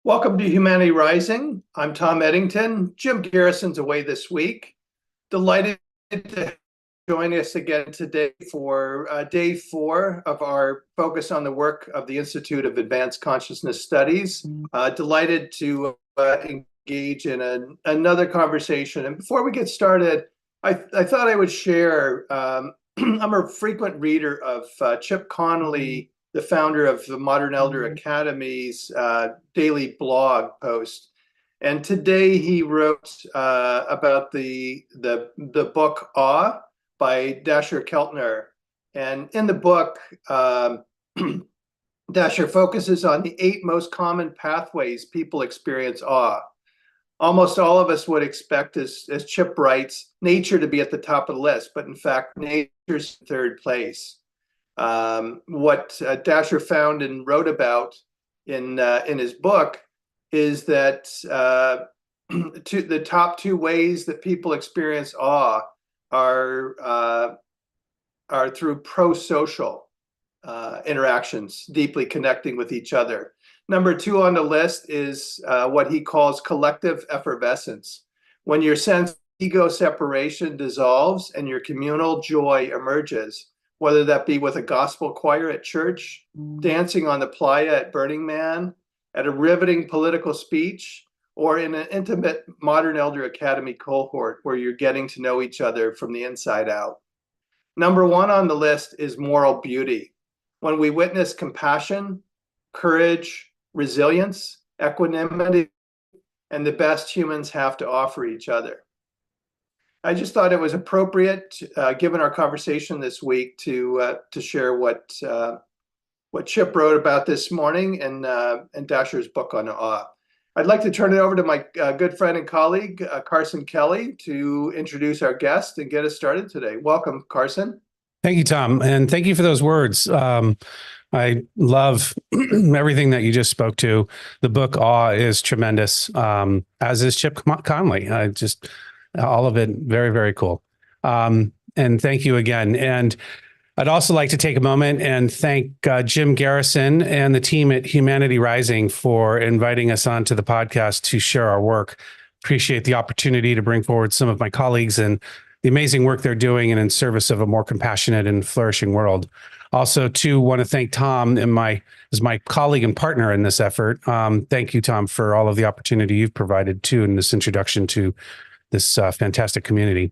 Welcome to Humanity Rising. I'm Tom Eddington. Jim Garrison's away this week. Delighted to join us again today for day 4 of our focus on the work of the Institute of Advanced Consciousness Studies. Delighted to engage in another conversation. And before we get started, I thought I would share, I'm a frequent reader of Chip Connolly, the founder of the Modern Elder Academy's daily blog post. And today he wrote about the book Awe by Dasher Keltner. And in the book, Dasher focuses on the 8 most common pathways people experience awe. Almost all of us would expect, as Chip writes, nature to be at the top of the list, but in fact, nature's in 3rd place. What Dasher found and wrote about in his book is that the top 2 ways that people experience awe are through pro-social interactions, deeply connecting with each other. Number 2 on the list is what he calls collective effervescence, when your sense of ego separation dissolves and your communal joy emerges, whether that be with a gospel choir at church, dancing on the playa at Burning Man, at a riveting political speech, or in an intimate Modern Elder Academy cohort where you're getting to know each other from the inside out. Number 1 on the list is moral beauty, when we witness compassion, courage, resilience, equanimity, and the best humans have to offer each other. I just thought it was appropriate, given our conversation this week, to share what Chip wrote about this morning and Dasher's book on awe. I'd like to turn it over to my good friend and colleague, Carson Kelly, to introduce our guest and get us started today. Welcome, Carson. Thank you, Tom, and thank you for those words. I love everything that you just spoke to. The book Awe is tremendous, as is Chip Connolly. All of it, very, very cool. And thank you again. And I'd also like to take a moment and thank Jim Garrison and the team at Humanity Rising for inviting us onto the podcast to share our work. Appreciate the opportunity to bring forward some of my colleagues and the amazing work they're doing and in service of a more compassionate and flourishing world. Also, too, want to thank Tom as my colleague and partner in this effort. Thank you, Tom, for all of the opportunity you've provided, too, in this introduction to this fantastic community.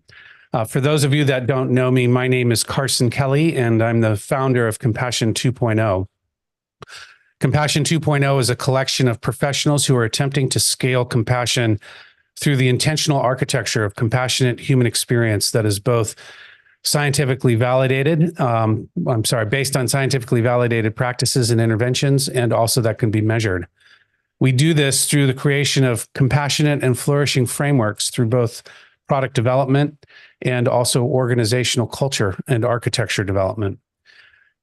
For those of you that don't know me, my name is Carson Kelly, and I'm the founder of Compassion 2.0. Compassion 2.0 is a collection of professionals who are attempting to scale compassion through the intentional architecture of compassionate human experience that is both scientifically validated, based on scientifically validated practices and interventions, and also that can be measured. We do this through the creation of compassionate and flourishing frameworks through both product development and also organizational culture and architecture development.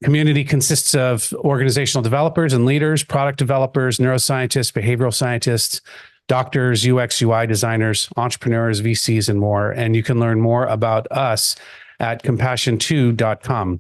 Community consists of organizational developers and leaders, product developers, neuroscientists, behavioral scientists, doctors, UX, UI designers, entrepreneurs, VCs, and more. And you can learn more about us at compassion2.com.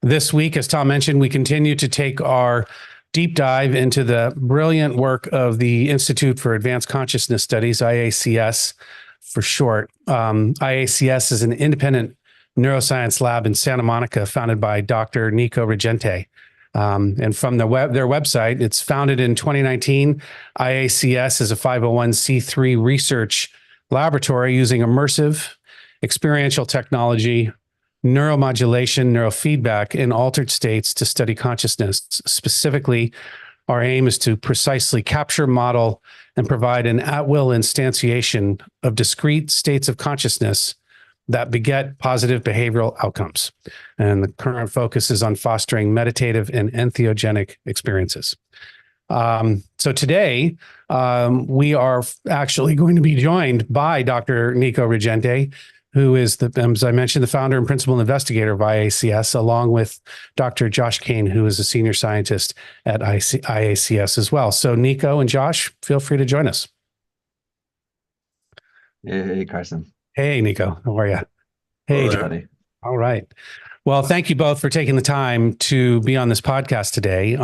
This week, as Tom mentioned, we continue to take our deep dive into the brilliant work of the Institute for Advanced Consciousness Studies, IACS for short. IACS is an independent neuroscience lab in Santa Monica founded by Dr. Nico Reggente. And from their website, it's founded in 2019. IACS is a 501c3 research laboratory using immersive experiential technology, neuromodulation, neurofeedback, and altered states to study consciousness. Specifically, our aim is to precisely capture, model, and provide an at-will instantiation of discrete states of consciousness that beget positive behavioral outcomes. And the current focus is on fostering meditative and entheogenic experiences. So today, we are actually going to be joined by Dr. Nico Reggente, who is, as I mentioned, the founder and principal investigator of IACS, along with Dr. Josh Kane, who is a senior scientist at IACS as well. So Nico and Josh, feel free to join us. Hey, Carson. Hey, Nico. How are you? Hey, Johnny. All right. Well, thank you both for taking the time to be on this podcast today.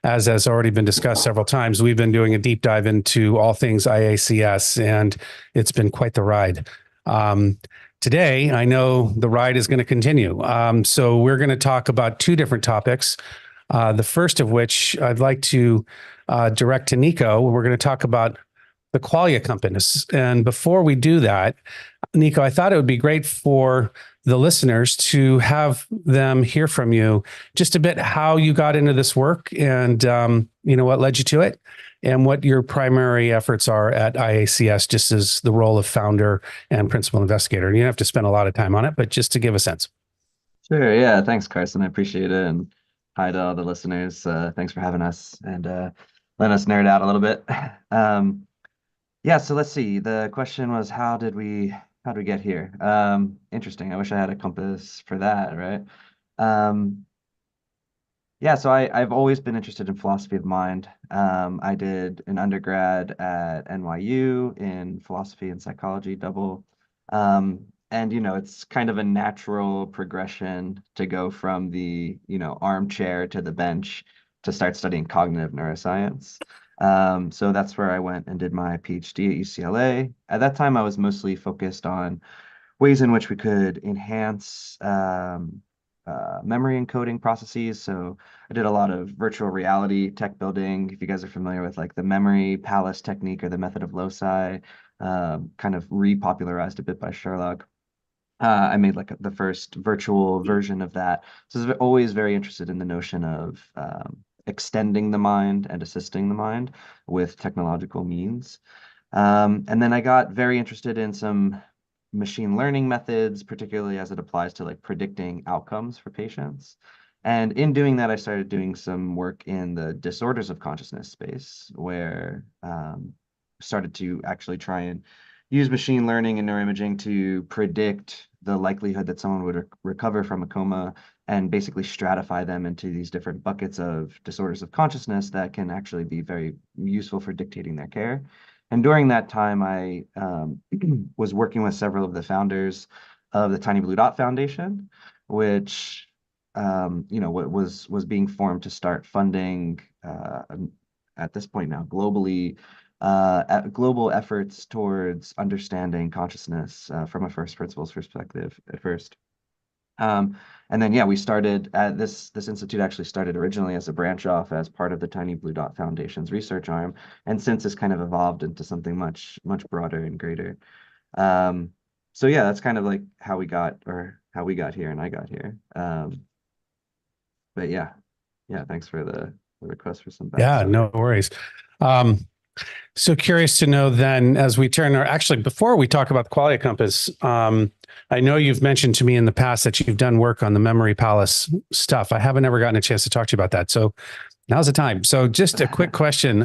as has already been discussed several times, we've been doing a deep dive into all things IACS, and it's been quite the ride. Today, I know the ride is going to continue. So we're going to talk about two different topics. The first of which I'd like to direct to Nico. We're going to talk about the Qualia Compass. And before we do that, Nico, I thought it would be great for the listeners to have them hear from you just a bit how you got into this work and, what led you to it and what your primary efforts are at IACS, just as the role of founder and principal investigator. And you don't have to spend a lot of time on it, but just to give a sense. Sure. Yeah. Thanks, Carson. I appreciate it. And hi to all the listeners. Thanks for having us and letting us nerd out a little bit. Yeah. So let's see. The question was, how did we get here? Interesting. I wish I had a compass for that, right? Yeah. So I've always been interested in philosophy of mind. I did an undergrad at NYU in philosophy and psychology double. And, it's kind of a natural progression to go from the, armchair to the bench to start studying cognitive neuroscience. So that's where I went and did my PhD at UCLA. At that time, I was mostly focused on ways in which we could enhance memory encoding processes. So I did a lot of virtual reality tech building. If you guys are familiar with like the memory palace technique or the method of loci, kind of repopularized a bit by Sherlock. I made like the first virtual version of that. So I was always very interested in the notion of extending the mind and assisting the mind with technological means. And then I got very interested in some machine learning methods, particularly as it applies to like predicting outcomes for patients. And in doing that, I started doing some work in the disorders of consciousness space, where started to actually try and use machine learning and neuroimaging to predict the likelihood that someone would recover from a coma and basically stratify them into these different buckets of disorders of consciousness that can actually be very useful for dictating their care. And during that time, I was working with several of the founders of the Tiny Blue Dot Foundation, which was being formed to start funding at this point now globally global efforts towards understanding consciousness from a first principles perspective at first. And then, yeah, we started this institute actually started originally as a branch off as part of the Tiny Blue Dot Foundation's research arm, and since has kind of evolved into something much, much broader and greater. So yeah, that's kind of like how we got here and I got here. But yeah, thanks for the request for some backstory. Yeah, no worries. So curious to know then, as we actually, before we talk about the Qualia Compass, I know you've mentioned to me in the past that you've done work on the Memory Palace stuff. I haven't ever gotten a chance to talk to you about that. So now's the time. So just a quick question.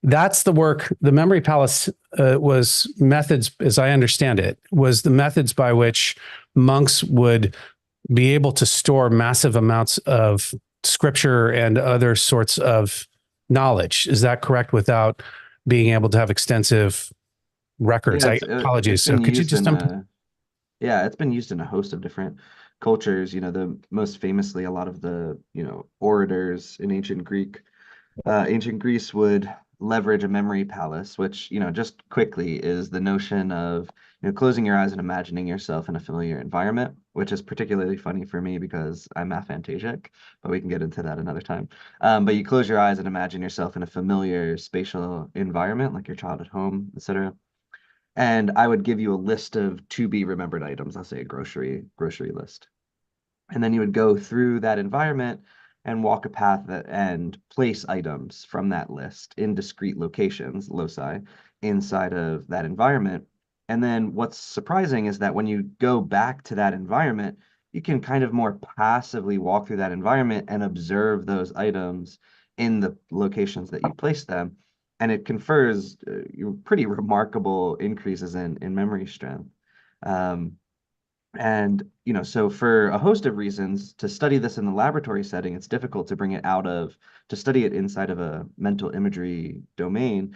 That's the work, the Memory Palace was methods, as I understand it, was the methods by which monks would be able to store massive amounts of scripture and other sorts of knowledge. Is that correct? Without being able to have extensive records. Yeah, Apologies. So could you just it's been used in a host of different cultures. The most famously, a lot of the orators in ancient Greece would leverage a memory palace, which just quickly is the notion of closing your eyes and imagining yourself in a familiar environment, which is particularly funny for me because I'm aphantasic, but we can get into that another time. But you close your eyes and imagine yourself in a familiar spatial environment, like your childhood home, etc. And I would give you a list of to be remembered items. I'll say a grocery list. And then you would go through that environment and walk a path and place items from that list in discrete locations, loci, inside of that environment. And then what's surprising is that when you go back to that environment, you can kind of more passively walk through that environment and observe those items in the locations that you place them. And it confers pretty remarkable increases in memory strength. And, so for a host of reasons, to study this in the laboratory setting, it's difficult to bring it to study it inside of a mental imagery domain,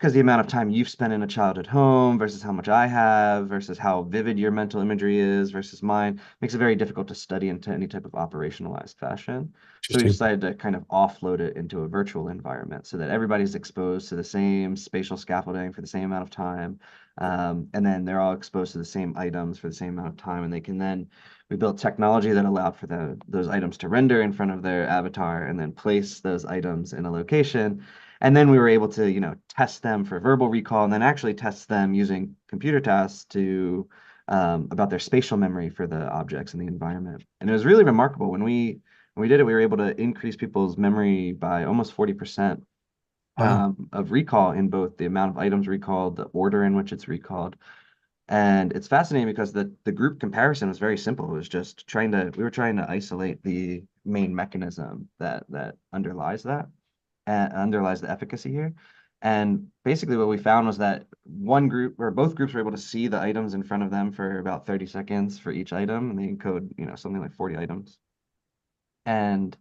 because the amount of time you've spent in a childhood home versus how much I have versus how vivid your mental imagery is versus mine makes it very difficult to study into any type of operationalized fashion. So we Interesting. decided to kind of offload it into a virtual environment so that everybody's exposed to the same spatial scaffolding for the same amount of time. And then they're all exposed to the same items for the same amount of time. And they can then, we built technology that allowed for those items to render in front of their avatar and then place those items in a location. And then we were able to, test them for verbal recall and then actually test them using computer tasks to about their spatial memory for the objects in the environment. And it was really remarkable. When we did it, we were able to increase people's memory by almost 40% Wow. of recall in both the amount of items recalled, the order in which it's recalled. And it's fascinating because the group comparison was very simple. It was just we were trying to isolate the main mechanism that underlies that and underlies the efficacy here. And basically what we found was that one group or both groups were able to see the items in front of them for about 30 seconds for each item, and they encode, something like 40 items. And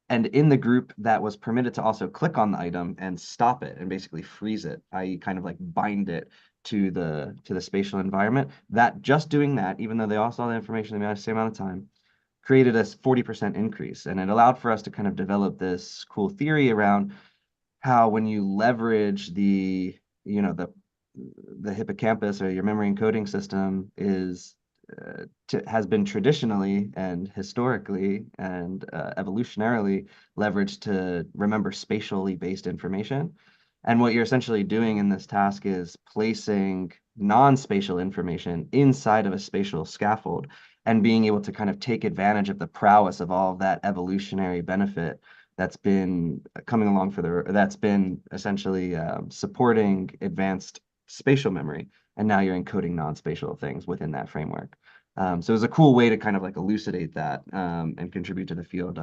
in the group that was permitted to also click on the item and stop it and basically freeze it, i.e. kind of like bind it to the spatial environment, that just doing that, even though they all saw the information the same amount of time, created a 40% increase. And it allowed for us to kind of develop this cool theory around how when you leverage the hippocampus or your memory encoding system has been traditionally and historically and evolutionarily leveraged to remember spatially based information. And what you're essentially doing in this task is placing non-spatial information inside of a spatial scaffold and being able to kind of take advantage of the prowess of all of that evolutionary benefit that's been coming along that's been essentially supporting advanced spatial memory. And now you're encoding non-spatial things within that framework. So it was a cool way to kind of like elucidate that and contribute to the field.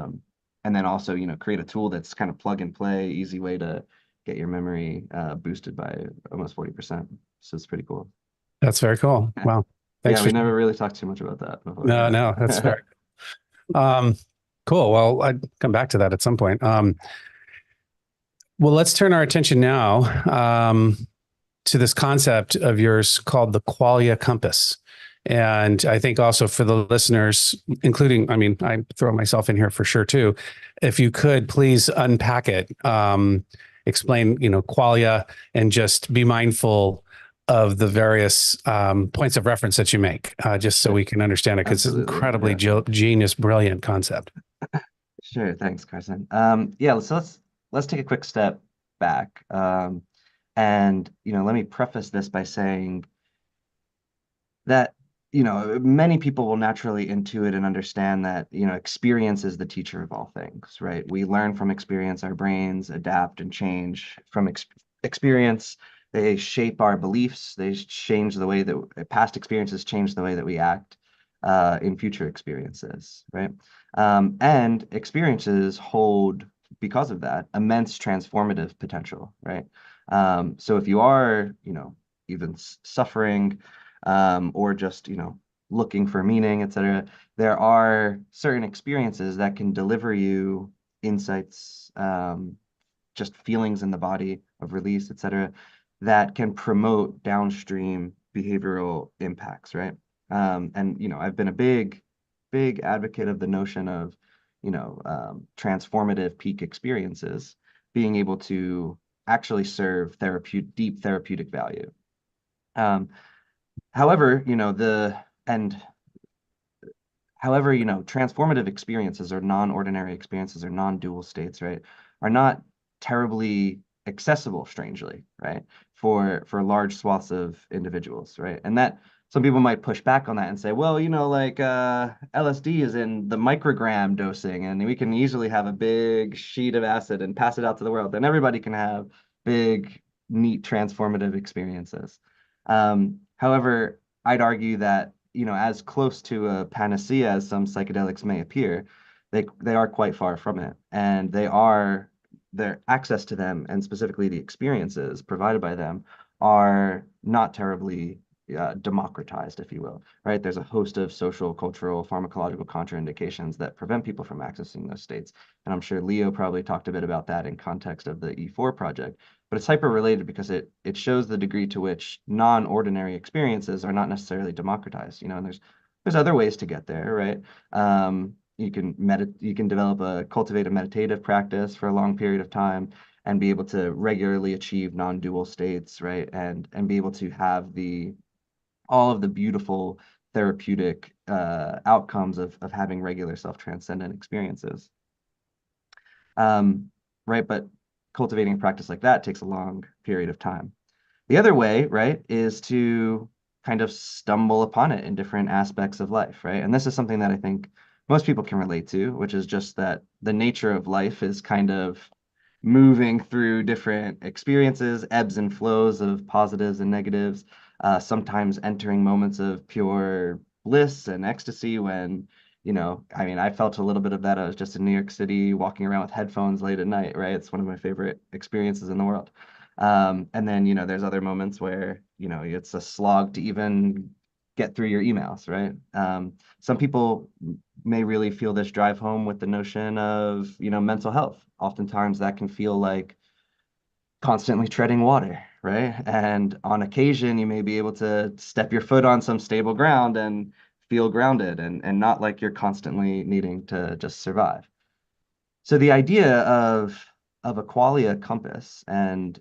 And then also, create a tool that's kind of plug and play, easy way to get your memory boosted by almost 40%. So it's pretty cool. That's very cool. Wow. Thanks Yeah, for we never really talked too much about that before. no, that's fair. Cool. Well, I'd come back to that at some point. Well, let's turn our attention now to this concept of yours called the Qualia Compass. And I think also for the listeners, including, I throw myself in here for sure too, if you could please unpack it, explain, Qualia, and just be mindful of the various points of reference that you make, just so we can understand it, because it's an incredibly genius, brilliant concept. Sure, thanks, Carson. Yeah, so let's take a quick step back. And let me preface this by saying that many people will naturally intuit and understand that experience is the teacher of all things, right? We learn from experience. Our brains adapt and change from experience. They shape our beliefs. They change the way that past experiences change the way that we act in future experiences, right? And experiences hold, because of that, immense transformative potential, right? So if you are, even suffering, or just, looking for meaning, etc., there are certain experiences that can deliver you insights, just feelings in the body of release, etc., that can promote downstream behavioral impacts, right? And I've been a big advocate of the notion of, transformative peak experiences being able to actually serve deep therapeutic value. However, transformative experiences or non-ordinary experiences or non-dual states, right, are not terribly accessible, strangely, right, for large swaths of individuals, right? And that some people might push back on that and say, well, LSD is in the microgram dosing, and we can easily have a big sheet of acid and pass it out to the world, and everybody can have big, neat, transformative experiences. However, I'd argue that, as close to a panacea as some psychedelics may appear, they are quite far from it. And their access to them, and specifically the experiences provided by them, are not terribly democratized, if you will, right? There's a host of social, cultural, pharmacological contraindications that prevent people from accessing those states. And I'm sure Leo probably talked a bit about that in context of the E4 project, but it's hyper related because it shows the degree to which non-ordinary experiences are not necessarily democratized, you know, and there's other ways to get there, right? You can develop a cultivate a meditative practice for a long period of time and be able to regularly achieve non-dual states, right? And be able to have all of the beautiful therapeutic outcomes of having regular self-transcendent experiences. Right? But cultivating a practice like that takes a long period of time. The other way, right, is to kind of stumble upon it in different aspects of life, right? And this is something that I think most people can relate to, which is just that the nature of life is kind of moving through different experiences, ebbs and flows of positives and negatives, sometimes entering moments of pure bliss and ecstasy when, you know, I mean, I felt a little bit of that. I was just in New York City walking around with headphones late at night, right? It's one of my favorite experiences in the world. And then, you know, there's other moments where, you know, it's a slog to even get through your emails, right? Some people may really feel this drive home with the notion of, you know, mental health. Oftentimes that can feel like constantly treading water, right? And on occasion, you may be able to step your foot on some stable ground and feel grounded and not like you're constantly needing to just survive. So the idea of a Qualia compass and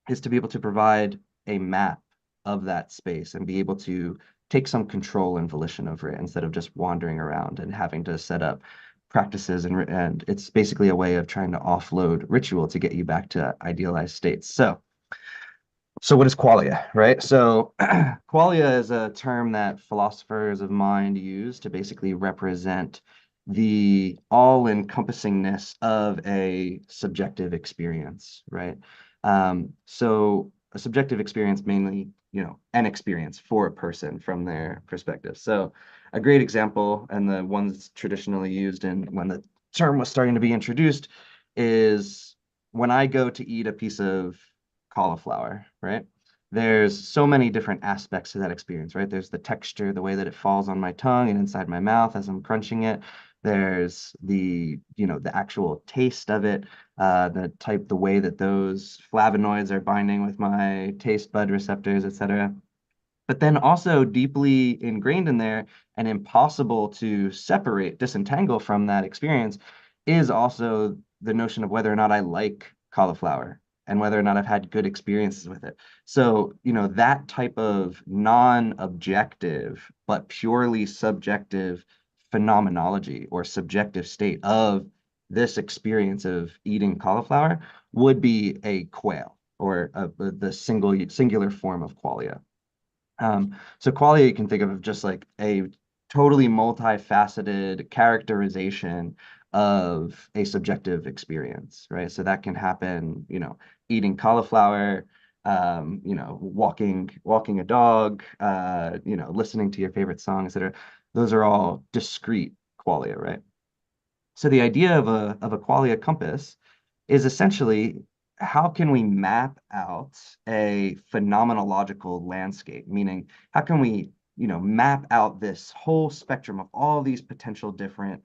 is to be able to provide a map of that space and be able to take some control and volition over it instead of just wandering around and having to set up practices and it's basically a way of trying to offload ritual to get you back to idealized states. So what is qualia, right? So qualia is a term that philosophers of mind use to basically represent the all-encompassingness of a subjective experience, right? So a subjective experience mainly, you know, an experience for a person from their perspective. So a great example, and the one that's traditionally used in when the term was starting to be introduced, is when I go to eat a piece of cauliflower, right? There's so many different aspects to that experience, right? There's the texture, the way that it falls on my tongue and inside my mouth as I'm crunching it. There's the, you know, the actual taste of it, the way that those flavonoids are binding with my taste bud receptors, et cetera. But then also deeply ingrained in there and impossible to separate, disentangle from that experience is also the notion of whether or not I like cauliflower and whether or not I've had good experiences with it. So, you know, that type of non-objective, but purely subjective phenomenology or subjective state of this experience of eating cauliflower would be a quail or the singular form of qualia. So qualia you can think of just like a totally multifaceted characterization of a subjective experience, right? So that can happen, you know, eating cauliflower, you know, walking a dog, you know, listening to your favorite song, etc. Those are all discrete qualia, right? So the idea of a qualia compass is essentially how can we map out a phenomenological landscape, meaning how can we, you know, map out this whole spectrum of all these potential different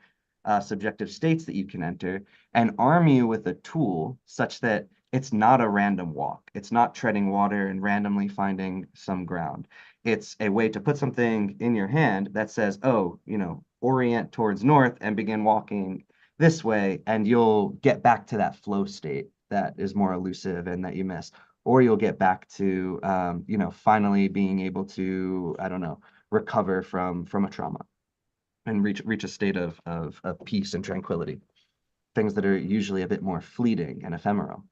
subjective states that you can enter and arm you with a tool such that it's not a random walk. It's not treading water and randomly finding some ground. It's a way to put something in your hand that says, oh, you know, orient towards north and begin walking this way, and you'll get back to that flow state that is more elusive and that you miss. Or you'll get back to, you know, finally being able to, I don't know, recover from a trauma and reach a state of peace and tranquility, things that are usually a bit more fleeting and ephemeral.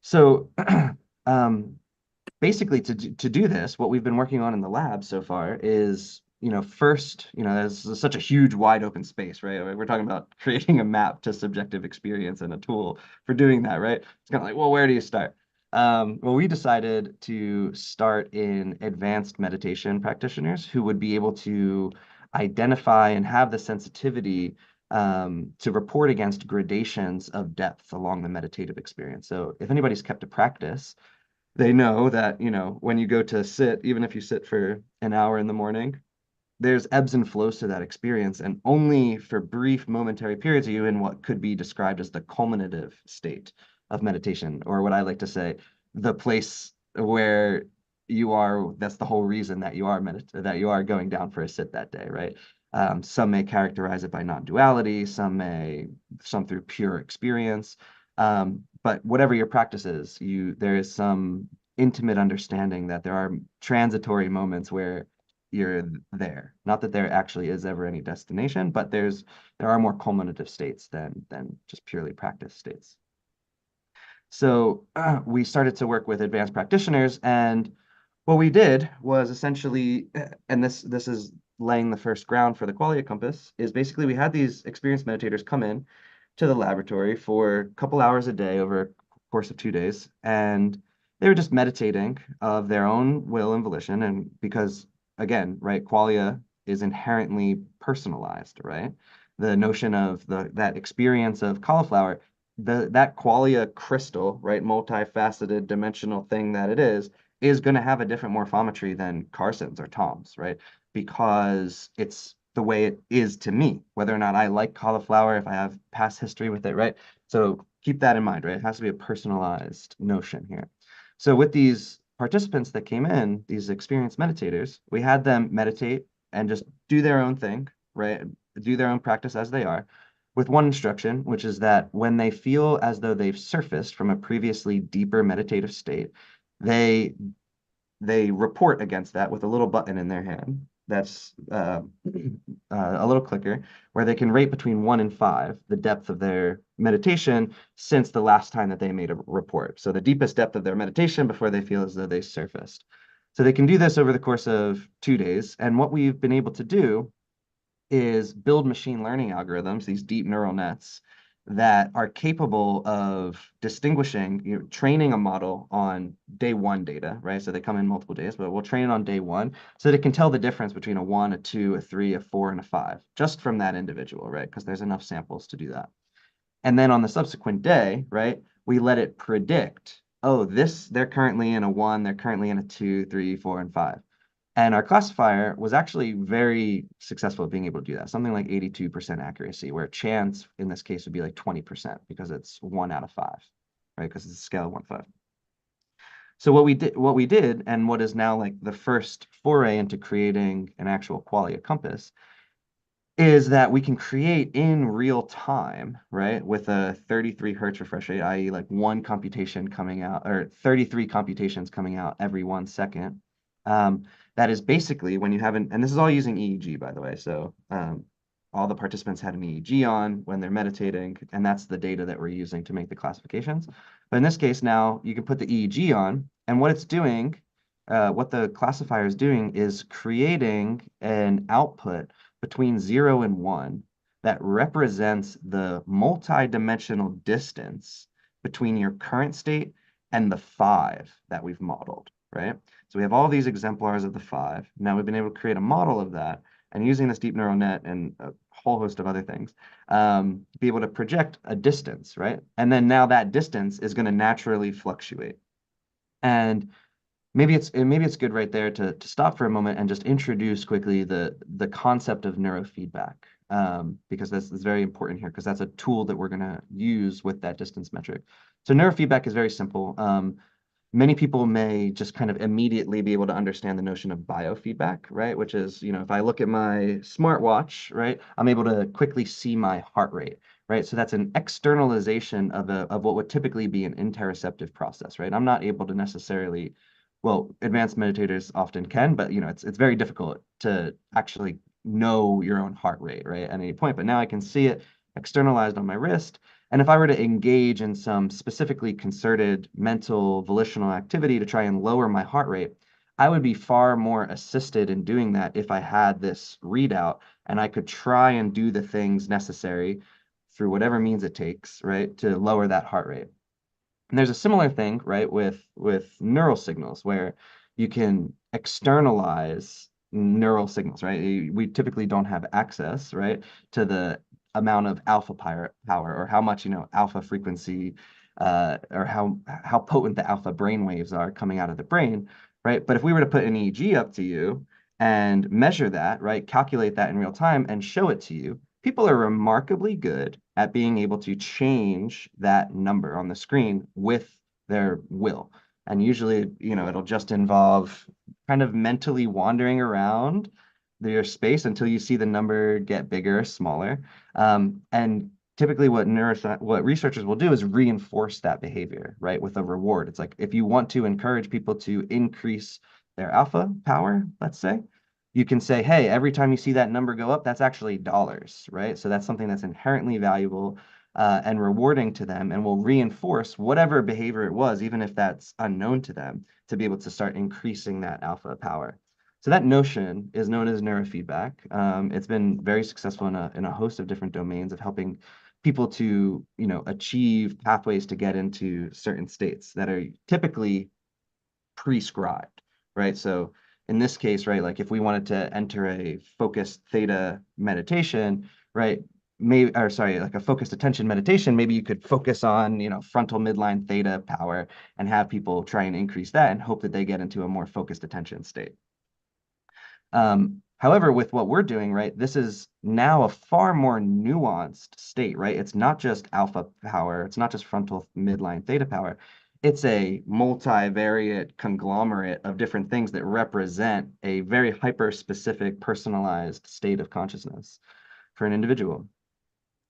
So basically to do this, what we've been working on in the lab so far is, you know, first, you know, there's such a huge wide open space, right? We're talking about creating a map to subjective experience and a tool for doing that, right? It's kind of like, well, where do you start? Well, we decided to start in advanced meditation practitioners who would be able to identify and have the sensitivity to report against gradations of depth along the meditative experience. So if anybody's kept a practice, they know that, when you go to sit, even if you sit for an hour in the morning, there's ebbs and flows to that experience, and only for brief momentary periods are you in what could be described as the culminative state of meditation, or what I like to say, the place where you are. That's the whole reason that you are that you are going down for a sit that day, right? Some may characterize it by non-duality, some through pure experience. But whatever your practice is, there is some intimate understanding that there are transitory moments where you're there. Not that there actually is ever any destination, but there are more culminative states than just purely practice states. So we started to work with advanced practitioners, and what we did was essentially, and this is laying the first ground for the Qualia Compass, is basically we had these experienced meditators come in to the laboratory for a couple hours a day over a course of 2 days, and they were just meditating of their own will and volition. And because, again, right, Qualia is inherently personalized, right? The notion of that experience of cauliflower, that Qualia crystal, right, multifaceted dimensional thing that it is going to have a different morphometry than Carson's or Tom's, right? Because it's the way it is to me, whether or not I like cauliflower, if I have past history with it, right? So keep that in mind, right? It has to be a personalized notion here. So with these participants that came in, these experienced meditators, we had them meditate and just do their own thing, right? Do their own practice as they are, with one instruction, which is that when they feel as though they've surfaced from a previously deeper meditative state, they report against that with a little button in their hand. That's a little clicker where they can rate between 1 and 5 the depth of their meditation since the last time that they made a report. So the deepest depth of their meditation before they feel as though they surfaced. So they can do this over the course of 2 days. And what we've been able to do is build machine learning algorithms, these deep neural nets, that are capable of distinguishing, training a model on day one data, right? So they come in multiple days, but we'll train it on day one so that it can tell the difference between a 1, a 2, a 3, a 4, and a 5, just from that individual, right? Because there's enough samples to do that. And then on the subsequent day, right, we let it predict, oh, they're currently in a 1, they're currently in a 2, 3, 4, and 5. And our classifier was actually very successful at being able to do that, something like 82% accuracy, where chance in this case would be like 20% because it's 1 out of 5, right? Because it's a scale of 1 to 5. So what we did, and what is now like the first foray into creating an actual Qualia Compass, is that we can create in real time, right, with a 33 hertz refresh rate, i.e. like one computation coming out, or 33 computations coming out every 1 second. That is basically when you have and this is all using EEG, by the way. So all the participants had an EEG on when they're meditating, and that's the data that we're using to make the classifications. But in this case, now you can put the EEG on, and what it's doing, what the classifier is doing is creating an output between 0 and 1 that represents the multi-dimensional distance between your current state and the 5 that we've modeled, right? So we have all these exemplars of the 5. Now we've been able to create a model of that, and using this deep neural net and a whole host of other things, be able to project a distance, right? And then now that distance is going to naturally fluctuate. And maybe it's good right there to stop for a moment and just introduce quickly the concept of neurofeedback, because that's very important here, because that's a tool that we're going to use with that distance metric. So neurofeedback is very simple. Many people may just kind of immediately be able to understand the notion of biofeedback, right? Which is, if I look at my smartwatch, right, I'm able to quickly see my heart rate, right? So that's an externalization of what would typically be an interoceptive process, right? I'm not able to necessarily, well, advanced meditators often can, but it's very difficult to actually know your own heart rate, right, at any point. But now I can see it externalized on my wrist. And if I were to engage in some specifically concerted mental volitional activity to try and lower my heart rate, I would be far more assisted in doing that if I had this readout and I could try and do the things necessary through whatever means it takes, right, to lower that heart rate. And there's a similar thing, right, with neural signals, where you can externalize neural signals, right? We typically don't have access, right, to the amount of alpha power, or how much, alpha frequency or how potent the alpha brain waves are coming out of the brain, right? But if we were to put an EEG up to you and measure that, right, calculate that in real time and show it to you, people are remarkably good at being able to change that number on the screen with their will. And usually, it'll just involve kind of mentally wandering around your space until you see the number get bigger or smaller. And typically what researchers will do is reinforce that behavior, right, with a reward. It's like if you want to encourage people to increase their alpha power, let's say, you can say, hey, every time you see that number go up, that's actually dollars, right? So that's something that's inherently valuable and rewarding to them, and will reinforce whatever behavior it was, even if that's unknown to them, to be able to start increasing that alpha power. So that notion is known as neurofeedback. It's been very successful in a host of different domains of helping people to, achieve pathways to get into certain states that are typically prescribed, right? So in this case, right, like if we wanted to enter a focused theta meditation, right, like a focused attention meditation, maybe you could focus on, frontal midline theta power and have people try and increase that and hope that they get into a more focused attention state. However, with what we're doing, right, this is now a far more nuanced state, right? It's not just alpha power, it's not just frontal midline theta power. It's a multivariate conglomerate of different things that represent a very hyper-specific, personalized state of consciousness for an individual.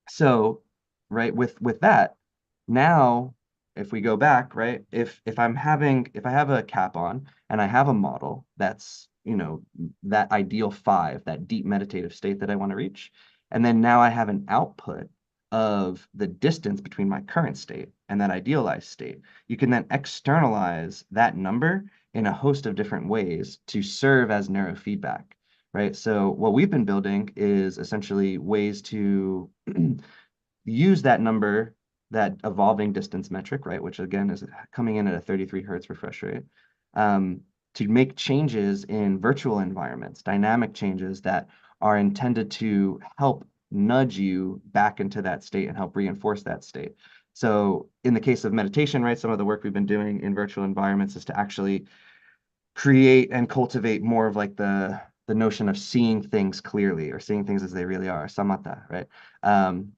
So, right, with that, now if we go back, right, if I have a cap on and I have a model that's, that ideal 5, that deep meditative state that I want to reach, and then now I have an output of the distance between my current state and that idealized state, you can then externalize that number in a host of different ways to serve as neurofeedback, right? So what we've been building is essentially ways to use that number, that evolving distance metric, right, which again is coming in at a 33 hertz refresh rate, to make changes in virtual environments, dynamic changes that are intended to help nudge you back into that state and help reinforce that state. So in the case of meditation, right, some of the work we've been doing in virtual environments is to actually create and cultivate more of like the notion of seeing things clearly, or seeing things as they really are, samatha, right?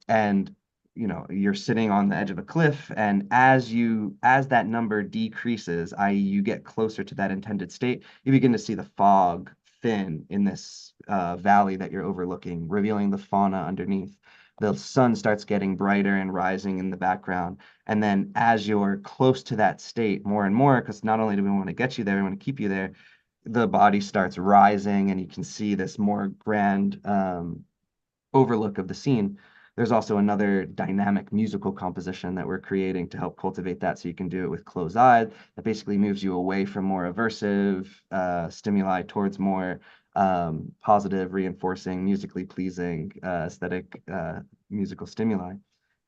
And you're sitting on the edge of a cliff, and as that number decreases, i.e. you get closer to that intended state, you begin to see the fog thin in this valley that you're overlooking, revealing the fauna underneath. The sun starts getting brighter and rising in the background. And then as you're close to that state more and more, because not only do we want to get you there, we want to keep you there, the body starts rising and you can see this more grand overlook of the scene. There's also another dynamic musical composition that we're creating to help cultivate that, so you can do it with closed eyes. That basically moves you away from more aversive stimuli towards more positive, reinforcing, musically pleasing, aesthetic musical stimuli.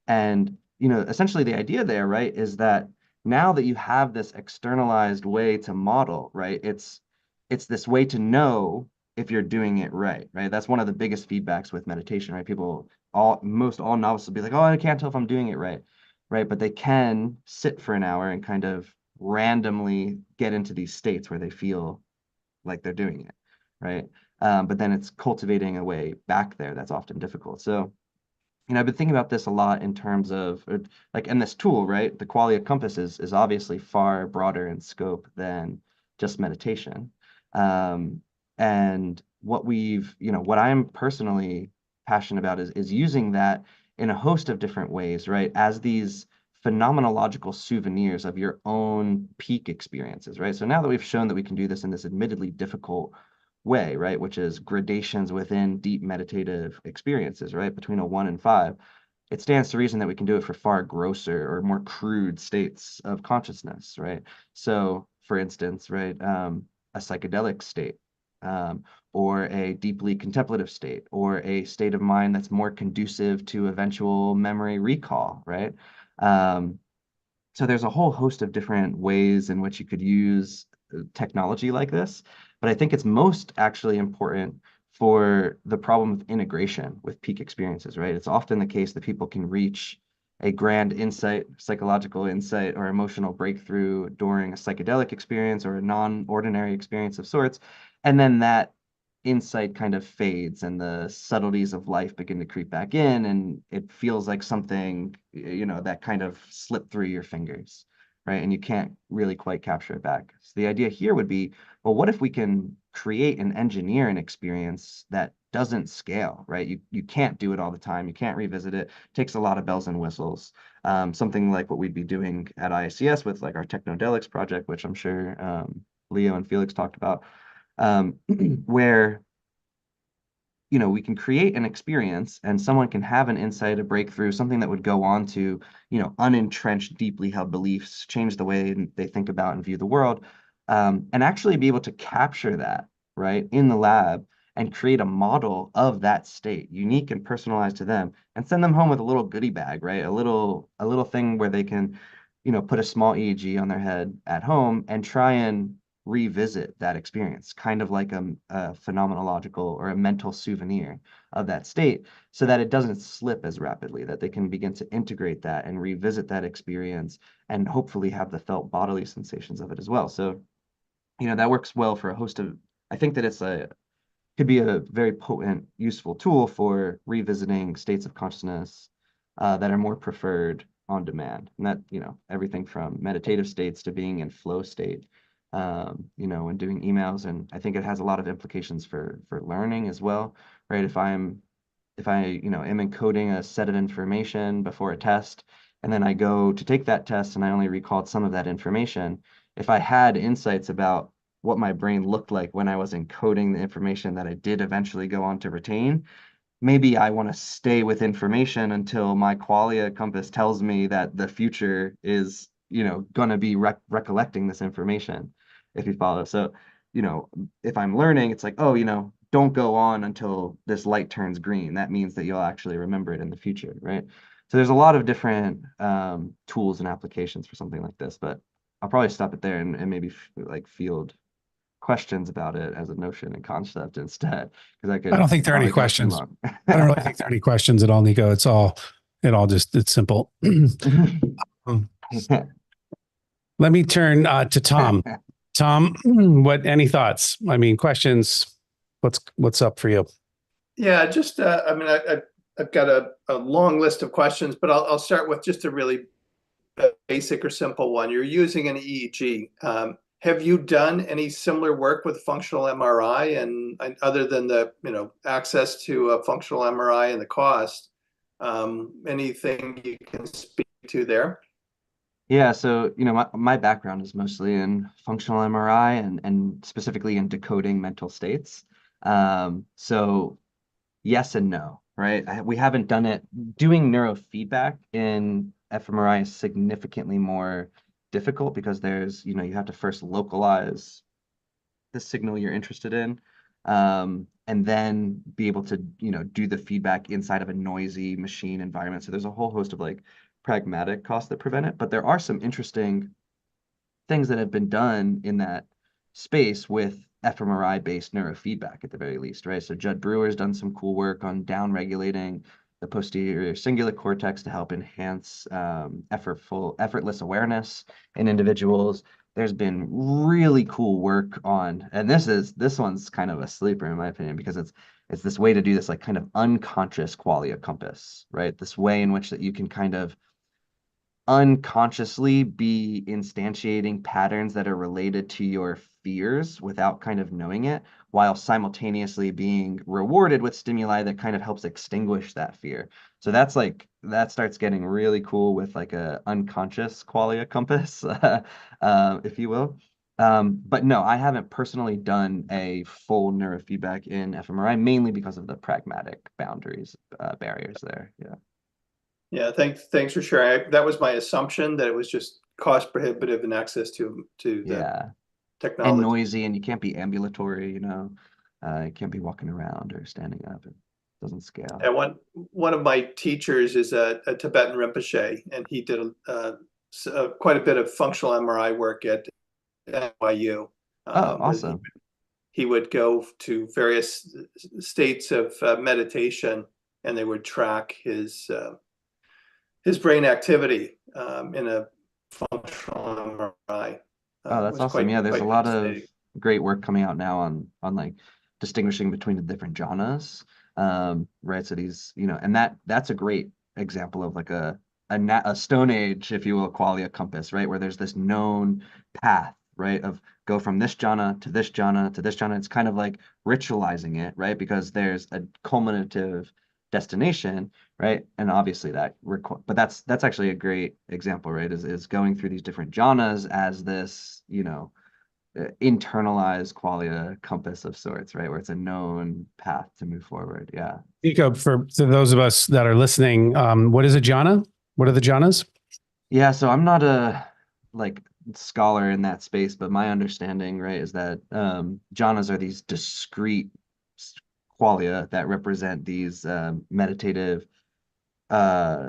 And essentially the idea there, right, is that now that you have this externalized way to model, right, it's this way to know if you're doing it right, right? That's one of the biggest feedbacks with meditation, right? Most all novices will be like, oh, I can't tell if I'm doing it right, right? But they can sit for an hour and kind of randomly get into these states where they feel like they're doing it, right? But then it's cultivating a way back there that's often difficult. So, I've been thinking about this a lot in terms of, like, in this tool, right? The Qualia Compass is obviously far broader in scope than just meditation. And what I'm personally passionate about is using that in a host of different ways, right? As these phenomenological souvenirs of your own peak experiences, right? So now that we've shown that we can do this in this admittedly difficult way, right, which is gradations within deep meditative experiences, right, between a 1 and 5, it stands to reason that we can do it for far grosser or more crude states of consciousness, right? So, for instance, right, a psychedelic state, or a deeply contemplative state, or a state of mind that's more conducive to eventual memory recall, right? So there's a whole host of different ways in which you could use technology like this, but I think it's most actually important for the problem of integration with peak experiences, right? It's often the case that people can reach a grand insight, psychological insight, or emotional breakthrough during a psychedelic experience or a non-ordinary experience of sorts. And then that insight kind of fades and the subtleties of life begin to creep back in, and it feels like something, that kind of slipped through your fingers, right? And you can't really quite capture it back. So the idea here would be, well, what if we can create and engineer an experience that doesn't scale, right? You can't do it all the time. You can't revisit it. It takes a lot of bells and whistles. Something like what we'd be doing at IACS with like our Technodelics project, which I'm sure Leo and Felix talked about, where we can create an experience and someone can have an insight, a breakthrough, something that would go on to, unentrenched, deeply held beliefs, change the way they think about and view the world, and actually be able to capture that, right, in the lab and create a model of that state, unique and personalized to them, and send them home with a little goodie bag, right? A little thing where they can, put a small EEG on their head at home and try and revisit that experience, kind of like a phenomenological or a mental souvenir of that state, so that it doesn't slip as rapidly, that they can begin to integrate that and revisit that experience and hopefully have the felt bodily sensations of it as well. So, that works well for a host of, I think that could be a very potent, useful tool for revisiting states of consciousness that are more preferred on demand. And that, everything from meditative states to being in flow state, and doing emails. And I think it has a lot of implications for learning as well, right? If I, am encoding a set of information before a test, and then I go to take that test and I only recalled some of that information, if I had insights about what my brain looked like when I was encoding the information that I did eventually go on to retain, maybe I want to stay with information until my Qualia Compass tells me that the future is, going to be recollecting this information, if you follow. So, if I'm learning, it's like, oh, don't go on until this light turns green. That means that you'll actually remember it in the future, right? So there's a lot of different tools and applications for something like this, but I'll probably stop it there and maybe field questions about it as a notion and concept instead, because I don't think there are any questions. I don't really think there are any questions at all, Nico. It's simple. Let me turn to Tom. Tom, any thoughts? I mean, questions, what's up for you? Yeah, just, I've got a long list of questions, but I'll start with just a really basic or simple one. You're using an EEG. Have you done any similar work with functional MRI, and other than the access to a functional MRI and the cost, anything you can speak to there? Yeah, so my background is mostly in functional MRI and specifically in decoding mental states. So yes and no, right? We haven't done it. Doing neurofeedback in fMRI is significantly more difficult because there's, you have to first localize the signal you're interested in, and then be able to, do the feedback inside of a noisy machine environment. So there's a whole host of pragmatic costs that prevent it, but there are some interesting things that have been done in that space with fMRI-based neurofeedback at the very least, right? So Judd Brewer's done some cool work on down-regulating the posterior cingulate cortex to help enhance effortless awareness in individuals. There's been really cool work on, and this one's kind of a sleeper in my opinion, because it's this way to do this kind of unconscious Qualia Compass, right? This way in which that you can kind of unconsciously be instantiating patterns that are related to your fears without kind of knowing it, while simultaneously being rewarded with stimuli that kind of helps extinguish that fear. So that starts getting really cool with a unconscious Qualia Compass, if you will. But no, I haven't personally done a full neurofeedback in fMRI, mainly because of the pragmatic barriers there. Yeah. Yeah, thanks for sharing. That was my assumption, that it was just cost prohibitive and access to the technology. And noisy, and you can't be ambulatory, you can't be walking around or standing up. It doesn't scale. And one of my teachers is a Tibetan Rinpoche, and he did quite a bit of functional MRI work at NYU. Oh, awesome. He would go to various states of meditation, and they would track his his brain activity in a functional MRI. Oh, that's Was awesome. Yeah, there's a quite lot of fascinating. great work coming out now on like distinguishing between the different jhanas. Right. So these, and that's a great example of like a Stone Age, if you will, Qualia Compass, right? Where there's this known path, right? Of go from this jhana to this jhana to this jhana. It's kind of like ritualizing it, right? Because there's a culminative destination, right? And obviously but that's actually a great example, right? Is going through these different jhanas as this, internalized qualia compass of sorts, right? Where it's a known path to move forward. Yeah. Nico, for those of us that are listening, what is a jhana? What are the jhanas? Yeah, so I'm not a like scholar in that space, but my understanding, right, is that jhanas are these discrete qualia that represent these meditative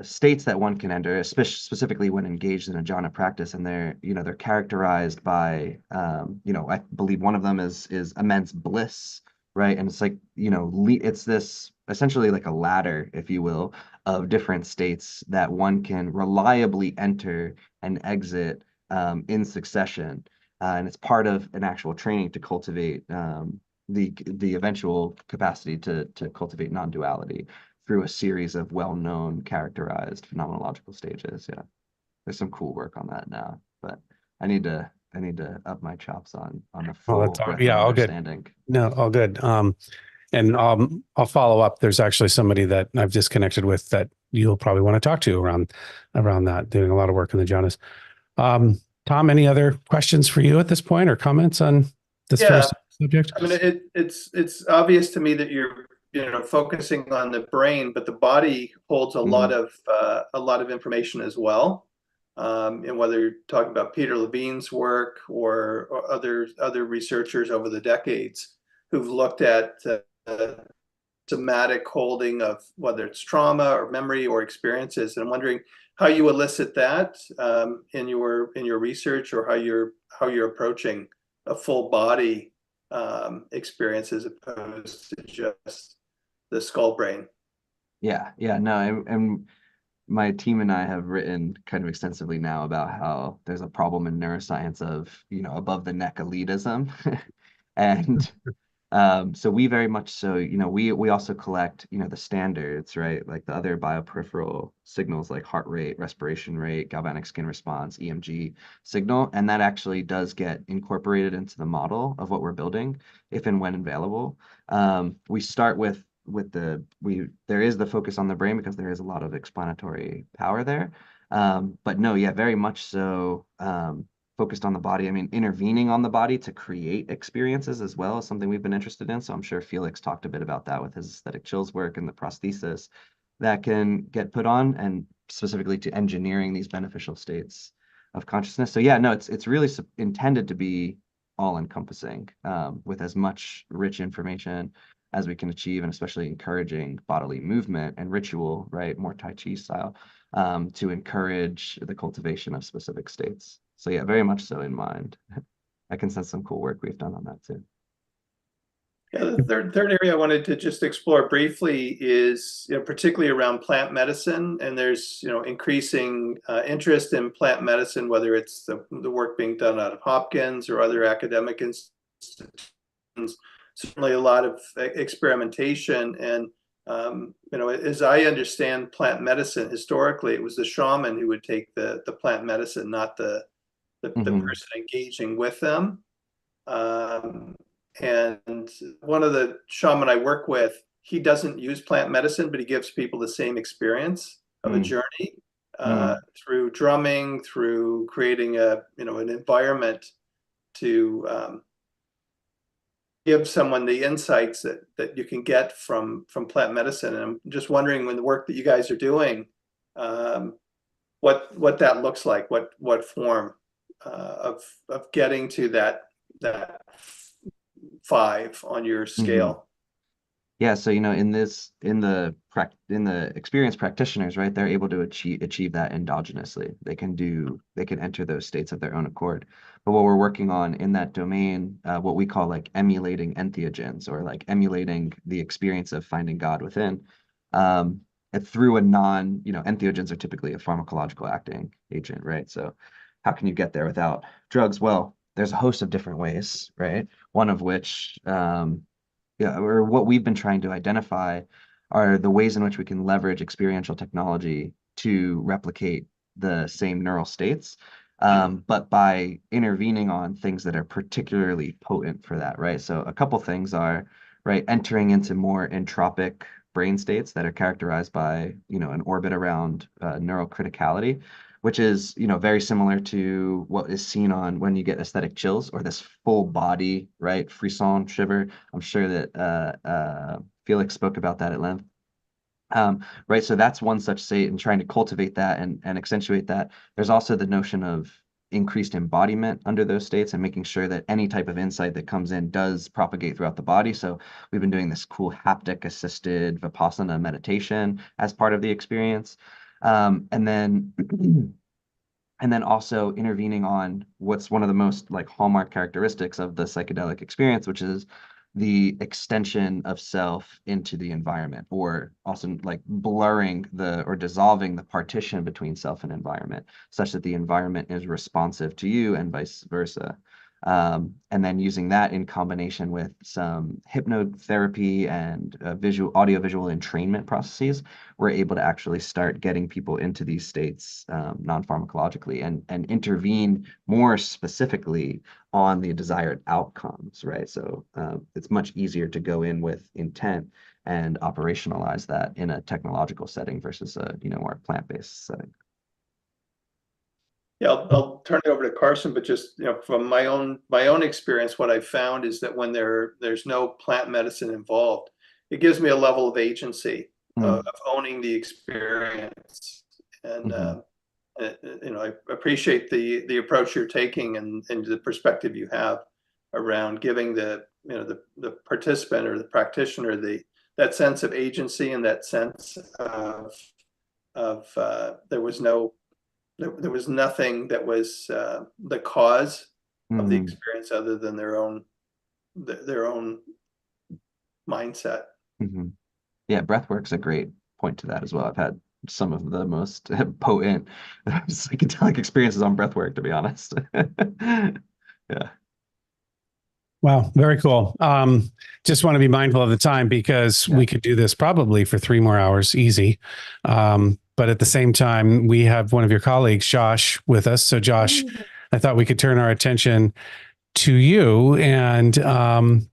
states that one can enter, specifically when engaged in a jhana practice, and they're characterized by I believe one of them is immense bliss, right? And it's like it's this essentially like a ladder, if you will, of different states that one can reliably enter and exit in succession, and it's part of an actual training to cultivate the eventual capacity to cultivate non-duality through a series of well-known characterized phenomenological stages. Yeah, there's some cool work on that now, but I need to up my chops on the Oh, full that's all, breadth of yeah, all good. understanding. No, all good. And I'll follow up. There's actually somebody that I've just connected with that you'll probably want to talk to around that, doing a lot of work in the jhanas. Tom, any other questions for you at this point or comments on this Yeah, first subject? I mean, it's obvious to me that you're focusing on the brain, but the body holds a lot of information as well. And whether you're talking about Peter Levine's work or other researchers over the decades who've looked at somatic holding of whether it's trauma or memory or experiences, and I'm wondering how you elicit that in your research, or how you're approaching a full body experience as opposed to just the skull brain. Yeah, no, and my team and I have written kind of extensively now about how there's a problem in neuroscience of, above the neck elitism. And so we very much so, we also collect, the standards, right? Like the other bioperipheral signals like heart rate, respiration rate, galvanic skin response, EMG signal. And that actually does get incorporated into the model of what we're building, if and when available. We start there is the focus on the brain because there is a lot of explanatory power there. But no, yeah, very much so. Focused on the body. I mean, intervening on the body to create experiences as well is something we've been interested in. So I'm sure Felix talked a bit about that with his aesthetic chills work and the prosthesis that can get put on, and specifically to engineering these beneficial states of consciousness. So yeah, no, it's really intended to be all encompassing, with as much rich information as we can achieve, and especially encouraging bodily movement and ritual, right? More Tai Chi style, to encourage the cultivation of specific states. So yeah, very much so in mind. I can sense some cool work we've done on that too. Yeah, the third area I wanted to just explore briefly is, particularly around plant medicine, and there's increasing interest in plant medicine, whether it's the work being done out of Hopkins or other academic institutions. Certainly, a lot of experimentation, and as I understand plant medicine, historically it was the shaman who would take the plant medicine, not the person engaging with them. And one of the shaman I work with, he doesn't use plant medicine, but he gives people the same experience of a journey through drumming, through creating an environment to give someone the insights that you can get from plant medicine. And I'm just wondering, when the work that you guys are doing, what that looks like, what form of getting to that 5 on your scale. Yeah, so in the experienced practitioners, right, they're able to achieve that endogenously. They can enter those states of their own accord. But what we're working on in that domain, what we call like emulating entheogens, or like emulating the experience of finding God within. through a non, entheogens are typically a pharmacological acting agent, right? So how can you get there without drugs? Well, there's a host of different ways, right? One of which, or what we've been trying to identify are the ways in which we can leverage experiential technology to replicate the same neural states, but by intervening on things that are particularly potent for that, right? So a couple things are, right, entering into more entropic brain states that are characterized by, an orbit around neurocriticality, which is, very similar to what is seen on when you get aesthetic chills or this full body, right, frisson shiver. I'm sure that Felix spoke about that at length. Right, so that's one such state, and trying to cultivate that and accentuate that. There's also the notion of increased embodiment under those states and making sure that any type of insight that comes in does propagate throughout the body. So we've been doing this cool haptic assisted Vipassana meditation as part of the experience. And then and then also intervening on what's one of the most like hallmark characteristics of the psychedelic experience, which is the extension of self into the environment, or also like blurring or dissolving the partition between self and environment, such that the environment is responsive to you and vice versa. And then using that in combination with some hypnotherapy and audio-visual entrainment processes, we're able to actually start getting people into these states non-pharmacologically and intervene more specifically on the desired outcomes, right? So it's much easier to go in with intent and operationalize that in a technological setting versus a more plant-based setting. Yeah, I'll turn it over to Carson, but just from my own experience, what I've found is that when there's no plant medicine involved, it gives me a level of agency of owning the experience, and I appreciate the approach you're taking and the perspective you have around giving the participant or the practitioner that sense of agency and that sense of there was nothing that was the cause of the experience other than their own mindset. Yeah, breathwork's a great point to that as well. I've had some of the most potent psychedelic experiences on breathwork, to be honest. Yeah. Wow, very cool. Just want to be mindful of the time because we could do this probably for 3 more hours, easy. But at the same time, we have one of your colleagues, Josh, with us. So Josh, I thought we could turn our attention to you and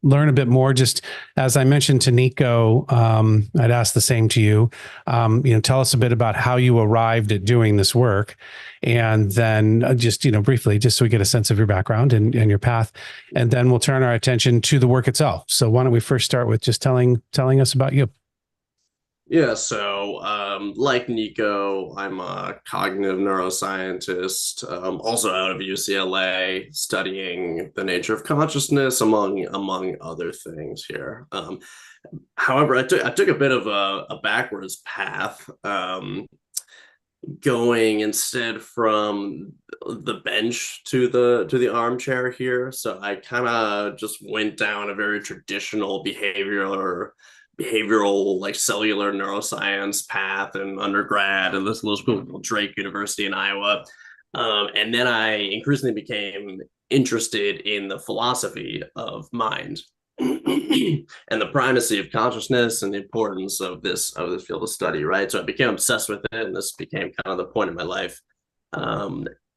learn a bit more. Just as I mentioned to Nico, I'd ask the same to you. Tell us a bit about how you arrived at doing this work, and then just briefly, just so we get a sense of your background and your path, and then we'll turn our attention to the work itself. So why don't we first start with just telling us about you? Yeah, so like Nico, I'm a cognitive neuroscientist, also out of UCLA, studying the nature of consciousness, among other things here. However, I took a bit of a backwards path, going instead from the bench to the armchair here. So I kind of just went down a very traditional behavioral like cellular neuroscience path in undergrad in this little school called Drake University in Iowa. And then I increasingly became interested in the philosophy of mind and the primacy of consciousness and the importance of this field of study, right? So I became obsessed with it, and this became kind of the point in my life.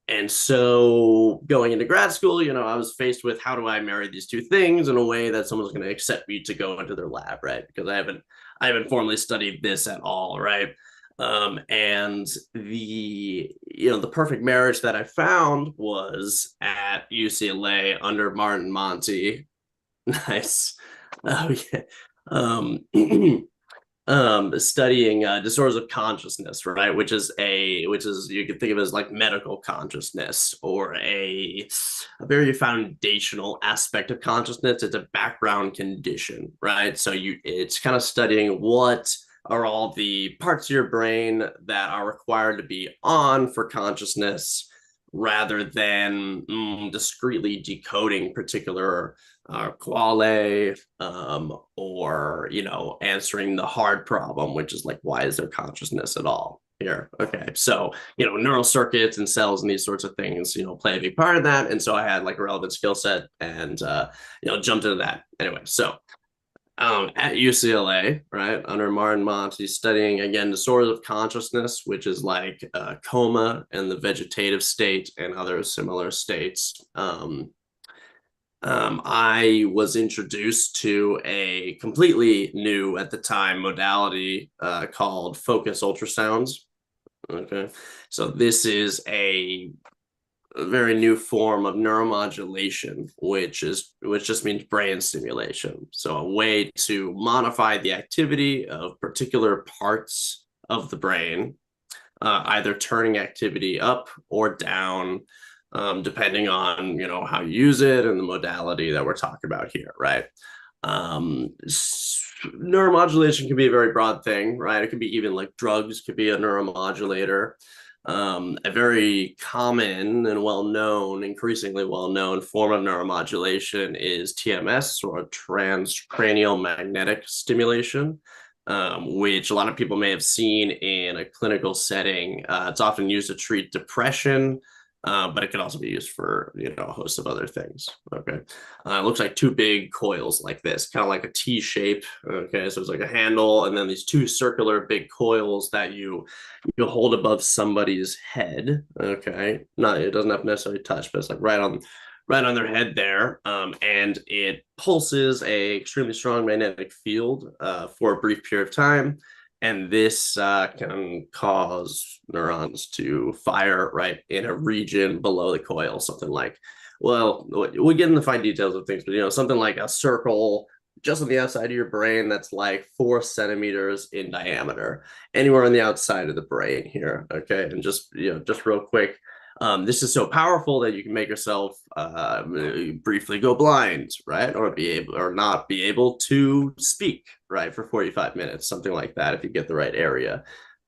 And so going into grad school, I was faced with how do I marry these two things in a way that someone's going to accept me to go into their lab, right? Because I haven't formally studied this at all, right? And the perfect marriage that I found was at UCLA under Martin Monti. Nice. Okay. Studying disorders of consciousness, right? Which is you can think of as like medical consciousness, or a very foundational aspect of consciousness. It's a background condition, right? So it's kind of studying what are all the parts of your brain that are required to be on for consciousness, rather than discretely decoding particular Qualia, or, you know, answering the hard problem, which is like, why is there consciousness at all here? Okay, so, you know, neural circuits and cells and these sorts of things, you know, play a big part of that. And so I had like a relevant skill set and, you know, jumped into that. Anyway, so at UCLA, right, under Martin Monti, studying again disorders of consciousness, which is like coma and the vegetative state and other similar states. I was introduced to a completely new at the time modality called focus ultrasounds. Okay, so this is a very new form of neuromodulation, which just means brain stimulation. So a way to modify the activity of particular parts of the brain, either turning activity up or down, depending on, you know, how you use it and the modality that we're talking about here, right? Neuromodulation can be a very broad thing, right? It could be even like drugs could be a neuromodulator. A very common and well-known, increasingly well-known form of neuromodulation is TMS, or transcranial magnetic stimulation, which a lot of people may have seen in a clinical setting. It's often used to treat depression, but it can also be used for, you know, a host of other things. Okay, it looks like two big coils like this, kind of like a T shape. Okay, so it's like a handle, and then these two circular big coils that you hold above somebody's head. Okay, not, it doesn't have to necessarily touch, but it's like right on their head there, and it pulses a extremely strong magnetic field for a brief period of time. And this can cause neurons to fire right in a region below the coil, something like, well, we get into the fine details of things, but, you know, something like a circle just on the outside of your brain that's like 4 centimeters in diameter, anywhere on the outside of the brain here. Okay, and just, you know, just real quick, this is so powerful that you can make yourself briefly go blind, right? Or not be able to speak, right, for 45 minutes, something like that, if you get the right area.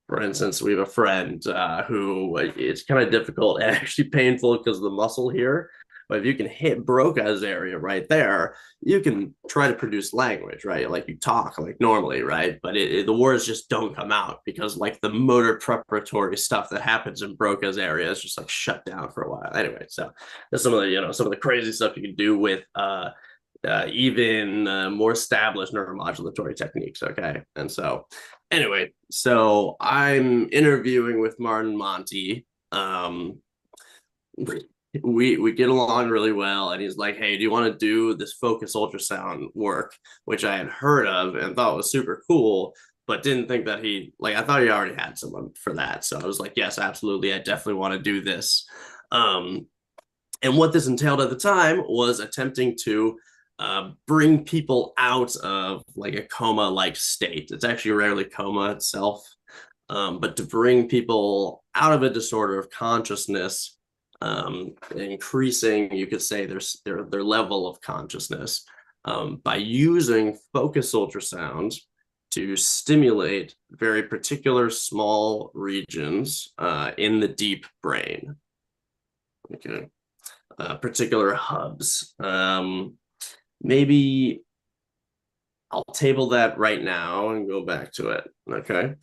For instance, we have a friend who it's kind of difficult and actually painful because of the muscle here. But if you can hit Broca's area right there, you can try to produce language, right? Like you talk like normally, right? But the words just don't come out because like the motor preparatory stuff that happens in Broca's area is just like shut down for a while. Anyway, so there's some of the, you know, some of the crazy stuff you can do with even more established neuromodulatory techniques. Okay, and so anyway, so I'm interviewing with Martin Monti. We get along really well, and he's like, hey, do you want to do this focus ultrasound work, which I had heard of and thought was super cool, but didn't think that I thought he already had someone for that. So I was like, yes, absolutely, I definitely want to do this. And what this entailed at the time was attempting to bring people out of like a coma-like state. It's actually rarely coma itself, but to bring people out of a disorder of consciousness, increasing, you could say, their level of consciousness, by using focus ultrasound to stimulate very particular small regions in the deep brain. Okay, particular hubs. Maybe I'll table that right now and go back to it. Okay.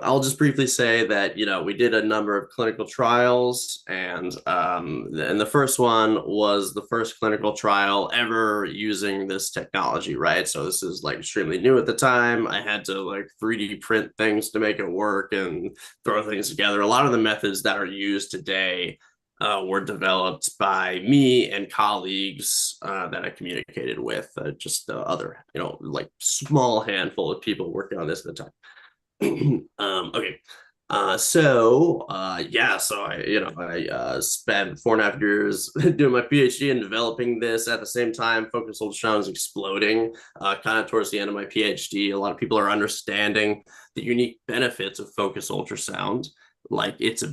I'll just briefly say that, you know, we did a number of clinical trials, and the first one was the first clinical trial ever using this technology, right? So this is like extremely new at the time. I had to like 3D print things to make it work and throw things together. A lot of the methods that are used today were developed by me and colleagues that I communicated with, just the other, you know, like small handful of people working on this at the time. Okay. So I spent 4.5 years doing my PhD and developing this. At the same time, focus ultrasound is exploding. Kind of towards the end of my PhD, a lot of people are understanding the unique benefits of focus ultrasound, like its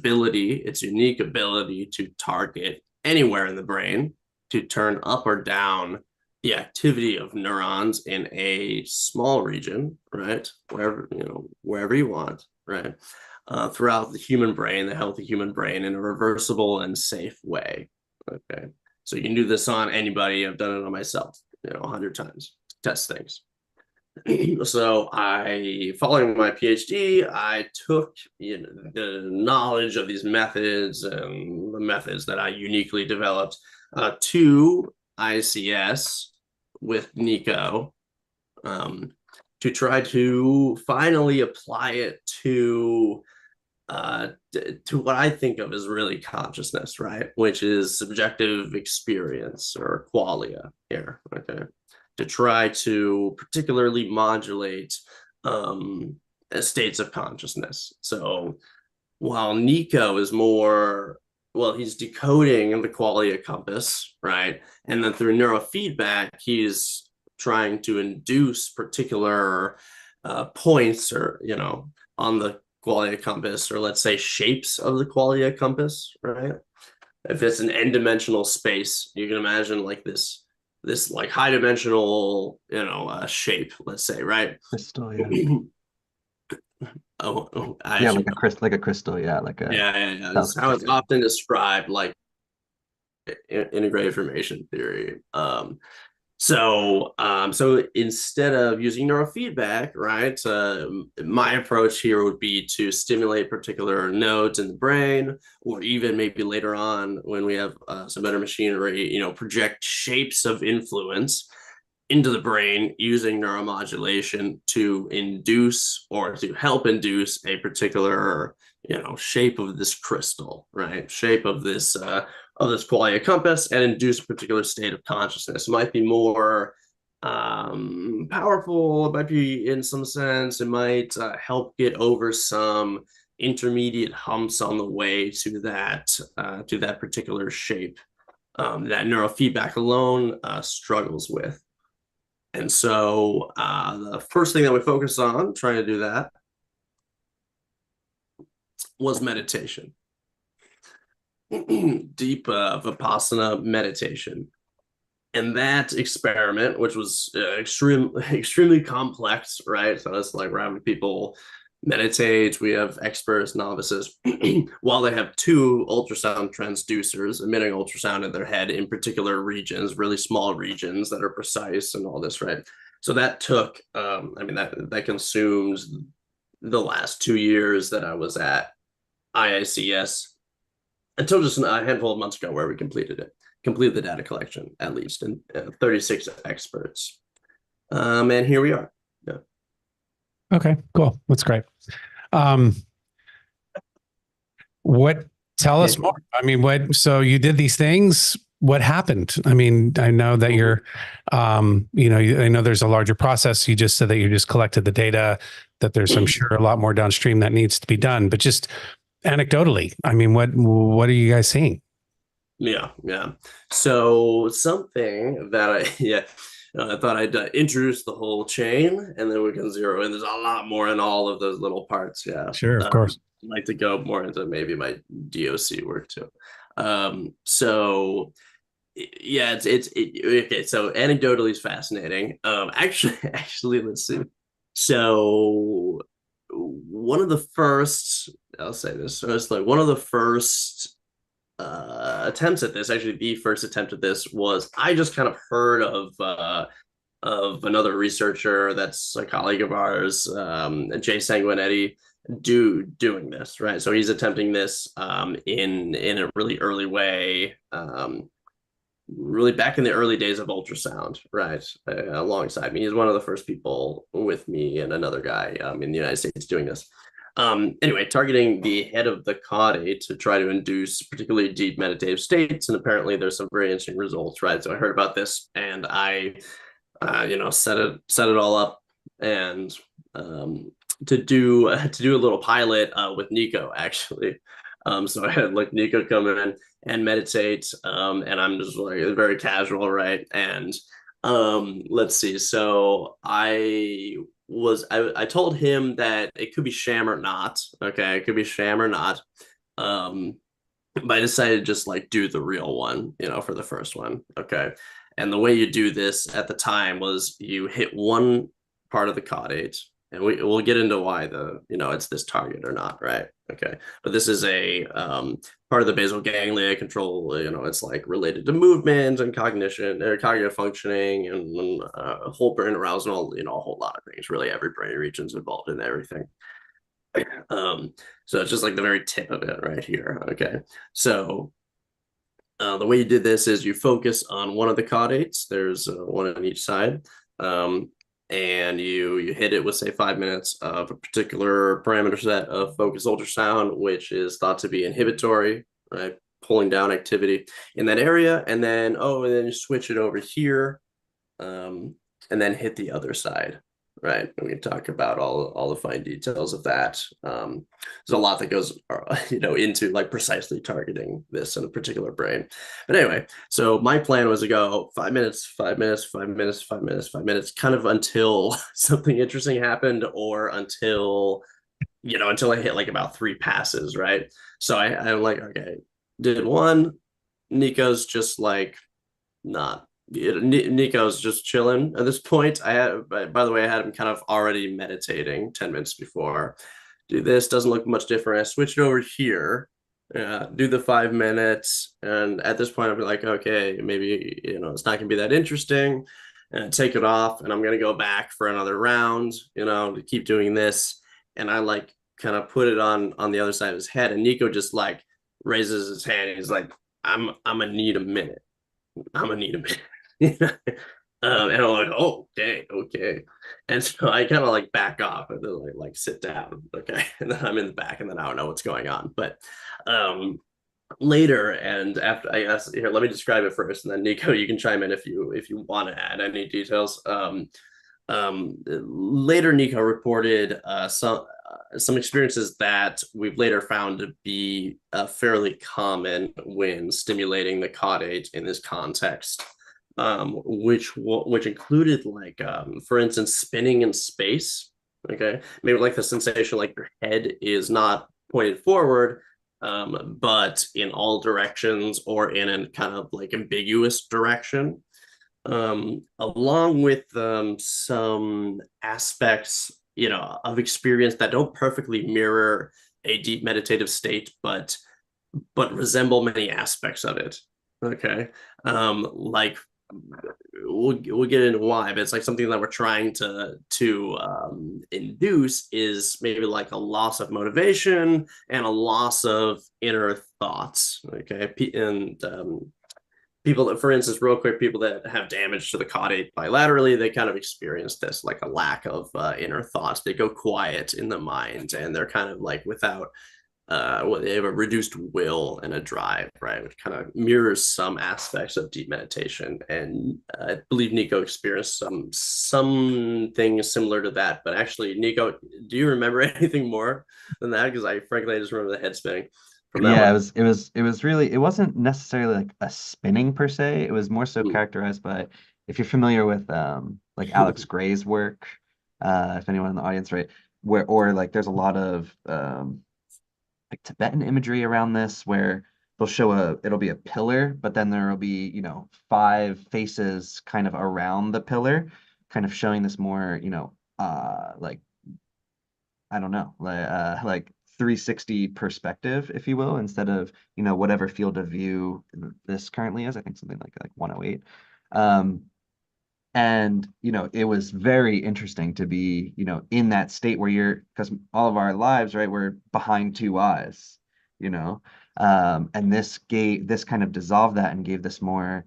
unique ability to target anywhere in the brain, to turn up or down the activity of neurons in a small region, right? Wherever you want, right? Throughout the human brain, the healthy human brain, in a reversible and safe way. Okay. So you can do this on anybody. I've done it on myself, 100 times, test things. So following my PhD, I took the knowledge of these methods and the methods that I uniquely developed to IACS with Nico to try to finally apply it to what I think of as really consciousness, right? Which is subjective experience, or qualia here, okay? To try to particularly modulate states of consciousness. So while Nico is more, well, he's decoding the Qualia Compass, right? And then through neurofeedback, he's trying to induce particular points, or, on the Qualia Compass, or let's say shapes of the Qualia Compass, right? If it's an n-dimensional space, you can imagine like this like high dimensional, shape, let's say, right? Crystal, yeah. Yeah, like a crystal, yeah, like a yeah. That's how it's often described, like integrated information theory. So instead of using neurofeedback, right, my approach here would be to stimulate particular nodes in the brain, or even maybe later on when we have some better machinery, project shapes of influence into the brain using neuromodulation to induce, or to help induce, a particular, shape of this crystal, right? Shape of this Qualia Compass, and induce a particular state of consciousness. It might be more powerful. It might be, in some sense, it might help get over some intermediate humps on the way to that particular shape that neurofeedback alone struggles with. And so the first thing that we focused on trying to do that was meditation. Deep Vipassana meditation. And that experiment, which was extremely complex, right? So it's like we're having people meditate. We have experts, novices, while they have two ultrasound transducers emitting ultrasound in their head in particular regions, really small regions that are precise and all this, right? So that took, that consumed the last 2 years that I was at IACS, until just a handful of months ago, where we completed the data collection, at least, and 36 experts. And here we are. Yeah. Okay, cool. That's great. Tell us more. I mean, so you did these things. What happened? I mean, I know that you're, I know there's a larger process. You just said that you just collected the data, that there's, I'm sure, a lot more downstream that needs to be done, but just anecdotally, I mean, what are you guys seeing? Yeah. So something that I thought I'd introduce the whole chain, and then we can zero in. There's a lot more in all of those little parts. Yeah, sure, of course. I'd like to go more into maybe my DOC work too. So yeah, it's okay. So anecdotally is fascinating. Actually, let's see. So one of the first, I'll say this, so it's like one of the first attempts at this, actually the first attempt at this, was I just kind of heard of another researcher that's a colleague of ours, Jay Sanguinetti, doing this, right? So he's attempting this in a really early way, really back in the early days of ultrasound, right? Alongside me. He's one of the first people with me and another guy in the United States doing this. Anyway, targeting the head of the caudate to try to induce particularly deep meditative states, and apparently there's some very interesting results, right? So I heard about this, and I set it all up, and to do a little pilot with Nico, actually. So I had like Nico come in and meditate, and I'm just like very casual, right? And let's see. So I told him that it could be sham or not. Okay, it could be sham or not. But I decided to just like do the real one, for the first one. Okay. And the way you do this at the time was you hit one part of the caudate, and we'll get into why it's this target or not, right? Okay, but this is a part of the basal ganglia control. It's like related to movement and cognition or cognitive functioning and whole brain arousal, a whole lot of things. Really, every brain region's involved in everything. So it's just like the very tip of it right here. Okay, so the way you did this is you focus on one of the caudates. There's one on each side. And you hit it with, say, 5 minutes of a particular parameter set of focus ultrasound, which is thought to be inhibitory, right? Pulling down activity in that area. And then you switch it over here, and then hit the other side, right? And we can talk about all the fine details of that. There's a lot that goes, into like precisely targeting this in a particular brain. But anyway, so my plan was to go 5 minutes, 5 minutes, 5 minutes, 5 minutes, 5 minutes, kind of until something interesting happened, or until I hit like about 3 passes, right? So I'm like, okay, did one. Nico's just like not. Nico's just chilling at this point. By the way, I had him kind of already meditating 10 minutes before. Do this, doesn't look much different. I switched over here, do the 5 minutes, and at this point I'll be like, okay, maybe it's not gonna be that interesting, and take it off, and I'm gonna go back for another round, to keep doing this. And I like kind of put it on the other side of his head, and Nico just like raises his hand, and he's like, I'm gonna need a minute. I'm gonna need a minute. And I'm like, oh, dang, okay. And so I kind of like back off and then like sit down, okay. And then I'm in the back, and then I don't know what's going on. But later, and after, I guess, here, let me describe it first, and then Nico, you can chime in if you want to add any details. Later, Nico reported some experiences that we've later found to be fairly common when stimulating the caudate in this context, which included like, for instance, spinning in space. Okay, maybe like the sensation like your head is not pointed forward, but in all directions, or in a kind of like ambiguous direction. Along with some aspects, of experience that don't perfectly mirror a deep meditative state, but resemble many aspects of it. Okay, like we'll get into why, but it's like something that we're trying to induce is maybe like a loss of motivation and a loss of inner thoughts. Okay, and people that, for instance, real quick, people that have damage to the caudate bilaterally, they kind of experience this, like a lack of inner thoughts. They go quiet in the mind, and they're kind of like without, they have a reduced will and a drive, right? Which kind of mirrors some aspects of deep meditation. And I believe Nico experienced some things similar to that. But actually, Nico, do you remember anything more than that? Because I just remember the head spinning. Yeah, it was really, it wasn't necessarily like a spinning per se. It was more so characterized by, if you're familiar with like Alex Gray's work, if anyone in the audience, right, or like there's a lot of like Tibetan imagery around this, where they'll show it'll be a pillar, but then there will be 5 faces kind of around the pillar, kind of showing this more like, I don't know, like 360 perspective, if you will, instead of whatever field of view this currently is. I think something like 108. And it was very interesting to be in that state where because all of our lives, right, we're behind 2 eyes, and this kind of dissolved that and gave this more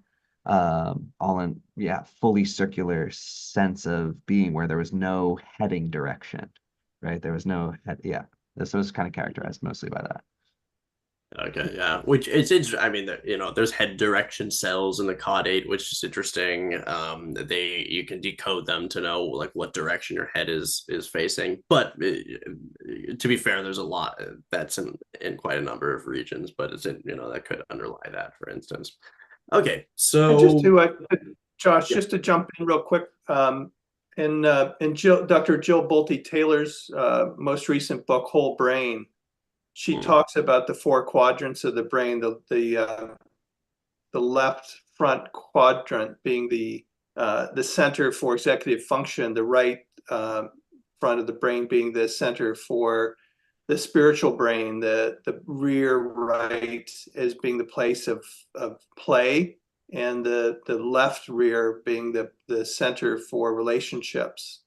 fully circular sense of being, where there was no heading direction, right? There was no head. Yeah, this was kind of characterized mostly by that. Okay, yeah. Which it's interesting. I mean, there's head direction cells in the caudate, which is interesting. You can decode them to know like what direction your head is facing. But to be fair, there's a lot that's in quite a number of regions. But it's that could underlie that, for instance. Okay, so and just to Josh, yeah. just to jump in real quick, in Dr. Jill Bolte Taylor's most recent book, Whole Brain, she talks about the 4 quadrants of the brain. The left front quadrant being the center for executive function, the right front of the brain being the center for the spiritual brain, the rear right as being the place of play, and the left rear being the center for relationships.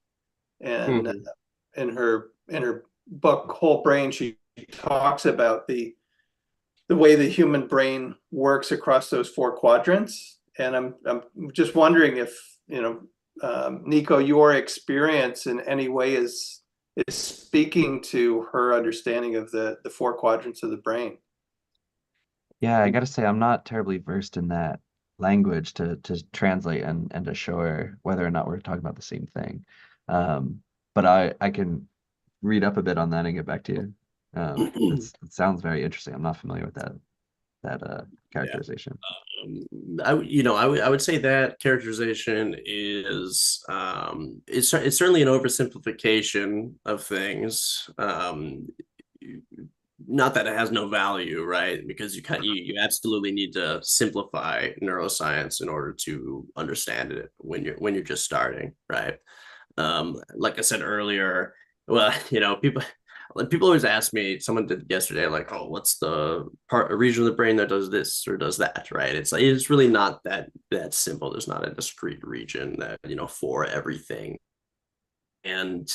And in her book Whole Brain, she talks about the way the human brain works across those four quadrants. And I'm just wondering if, Nico, your experience in any way is speaking to her understanding of the four quadrants of the brain. Yeah, I gotta say, I'm not terribly versed in that language to translate and to show her whether or not we're talking about the same thing. But I can read up a bit on that and get back to you. It sounds very interesting. I'm not familiar with that characterization. I would say that characterization is it's certainly an oversimplification of things. Not that it has no value, right? Because you absolutely need to simplify neuroscience in order to understand it when you're just starting, right? Like I said earlier, well, people always ask me, someone did yesterday, like, oh, what's the a region of the brain that does this or does that, right? It's like, it's really not that simple. There's not a discrete region that, for everything. And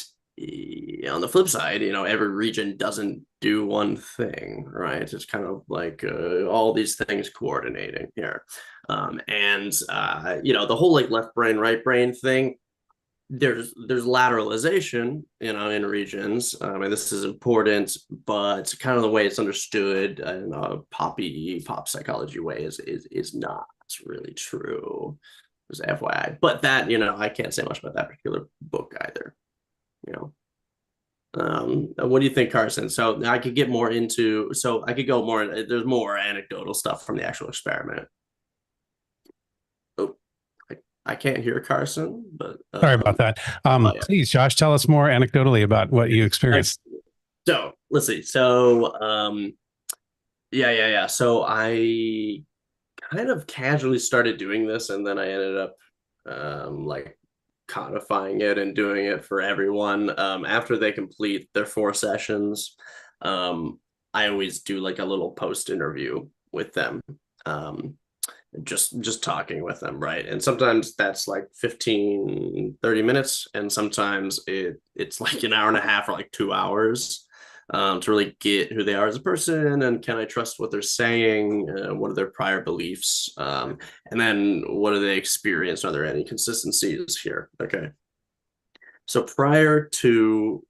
on the flip side, every region doesn't do one thing, right? It's kind of like all these things coordinating here. The whole like left brain, right brain thing, there's lateralization, in regions. And this is important, but kind of the way it's understood in a pop psychology way is not really true. Just FYI. But that, I can't say much about that particular book either. What do you think, Carson? So I could get more into, there's more anecdotal stuff from the actual experiment. Oh, I can't hear Carson, but sorry about that. Yeah. Please, Josh, tell us more anecdotally about what you experienced. So let's see. So yeah. So I kind of casually started doing this, and then I ended up like codifying it and doing it for everyone. After they complete their 4 sessions, I always do like a little post interview with them, just talking with them, right? And sometimes that's like 15-30 minutes, and sometimes it's like an hour and a half or like 2 hours, to really get who they are as a person, and can I trust what they're saying, what are their prior beliefs, and then what do they experience, are there any consistencies here? Okay, so prior to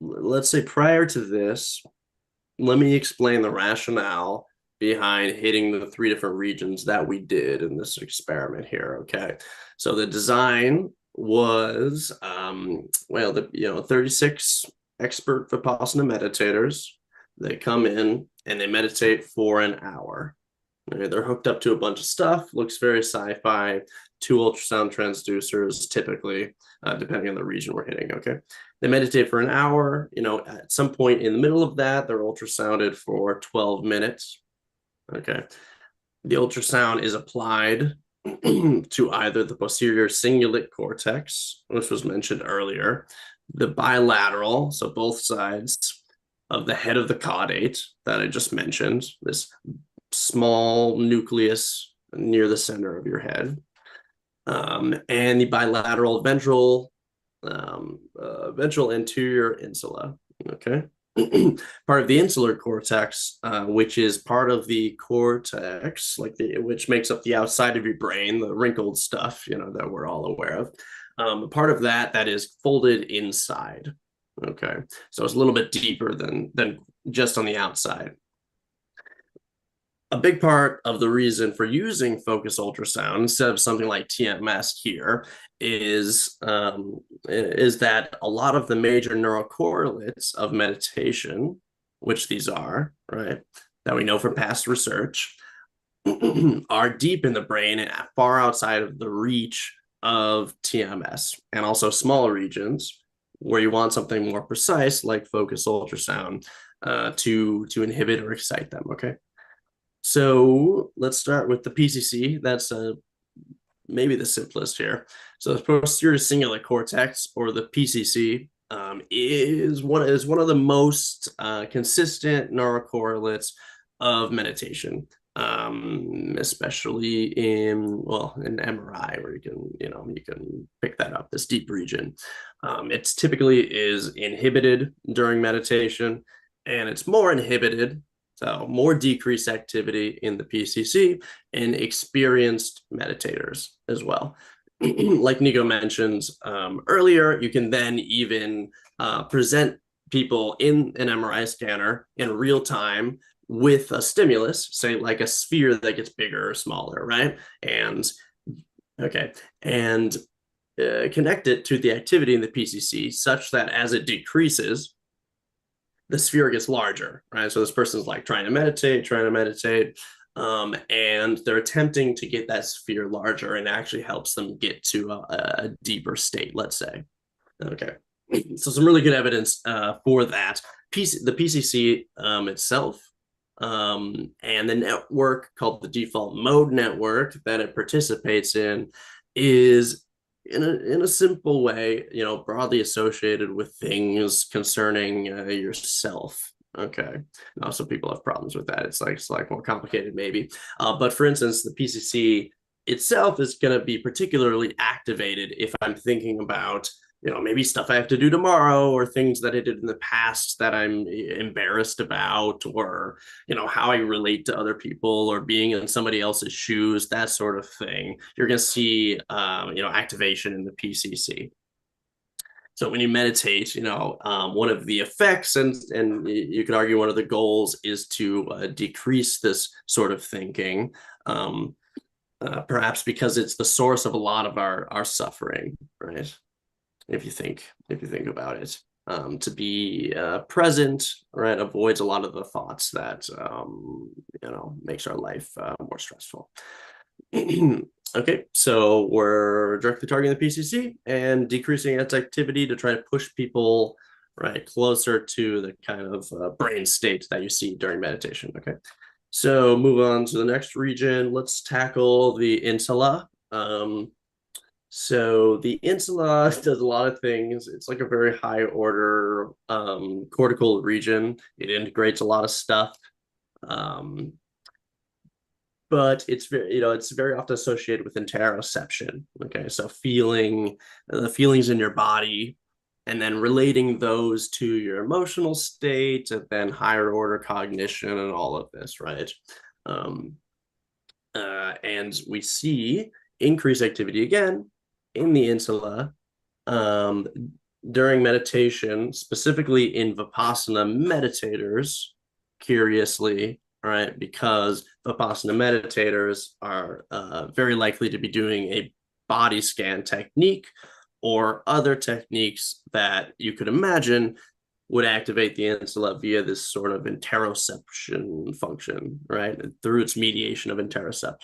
this, let me explain the rationale behind hitting the 3 different regions that we did in this experiment here. Okay, so the design was 36 expert Vipassana meditators. They come in and they meditate for an hour. Okay, they're hooked up to a bunch of stuff, looks very sci-fi, 2 ultrasound transducers typically, depending on the region we're hitting. Okay, they meditate for an hour. At some point in the middle of that, they're ultrasounded for 12 minutes. Okay, the ultrasound is applied to either the posterior cingulate cortex, which was mentioned earlier, the bilateral, so both sides of the head of the caudate that I just mentioned, this small nucleus near the center of your head, and the bilateral ventral anterior insula. Okay. Part of the insular cortex, which is part of the cortex, which makes up the outside of your brain, the wrinkled stuff, that we're all aware of. Part of that is folded inside. Okay, so it's a little bit deeper than just on the outside. A big part of the reason for using focus ultrasound instead of something like TMS here is that a lot of the major neurocorrelates of meditation, which these are, right, that we know from past research, are deep in the brain and far outside of the reach of TMS, and also smaller regions where you want something more precise like focus ultrasound to inhibit or excite them. Okay, so let's start with the PCC. That's maybe the simplest here. So the posterior cingulate cortex, or the PCC, is one of the most consistent neurocorrelates of meditation, especially in MRI, where you can pick that up, this deep region. It's typically is inhibited during meditation, and it's more inhibited, so more decreased activity in the PCC in experienced meditators as well. Like Nico mentioned earlier, you can then even present people in an MRI scanner in real time with a stimulus, say like a sphere that gets bigger or smaller, right? And connect it to the activity in the PCC such that as it decreases, the sphere gets larger, right? So this person's like trying to meditate, and they're attempting to get that sphere larger, and it actually helps them get to a deeper state, let's say. Okay, so some really good evidence for that. The PCC itself, and the network called the default mode network that it participates in is in a simple way, broadly associated with things concerning yourself. Okay. Now some people have problems with that. It's like more complicated maybe. But for instance, the PCC itself is going to be particularly activated if I'm thinking about, maybe stuff I have to do tomorrow, or things that I did in the past that I'm embarrassed about, or, how I relate to other people, or being in somebody else's shoes, that sort of thing. You're going to see, activation in the PCC. So when you meditate, one of the effects, and you could argue one of the goals, is to decrease this sort of thinking, perhaps because it's the source of a lot of our suffering, right? If you think about it, to be present, right, avoids a lot of the thoughts that makes our life more stressful. Okay, so we're directly targeting the PCC and decreasing its activity to try to push people right closer to the kind of brain state that you see during meditation. Okay, so move on to the next region. Let's tackle the insula. So the insula does a lot of things. It's like a very high order cortical region. It integrates a lot of stuff. But it's very often associated with interoception. Okay, so feeling the feelings in your body, and then relating those to your emotional state, and then higher order cognition, and all of this, right? And we see increased activity again in the insula during meditation, specifically in Vipassana meditators, curiously, right? Because Vipassana meditators are very likely to be doing a body scan technique or other techniques that you could imagine would activate the insula via this sort of interoception function, right? Through its mediation of interoception.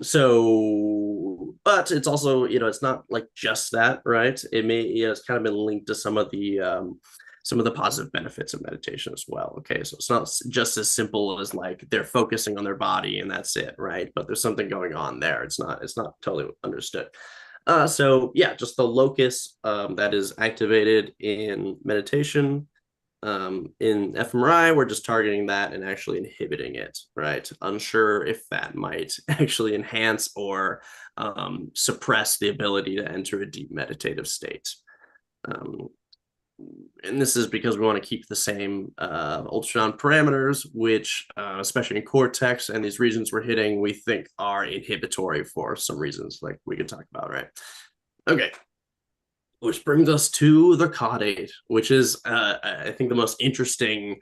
So, but it's also, it's not like just that, right? It may, it's kind of been linked to some of the positive benefits of meditation as well. Okay, so it's not just as simple as like they're focusing on their body and that's it, right? But there's something going on there. It's not totally understood. So yeah, just the locus that is activated in meditation. In fMRI, we're just targeting that and actually inhibiting it, right? Unsure if that might actually enhance or suppress the ability to enter a deep meditative state. And this is because we want to keep the same ultrasound parameters, which, especially in cortex and these regions we're hitting, we think are inhibitory for some reasons, like we could talk about, right? Okay. Which brings us to the caudate, which is, I think, the most interesting,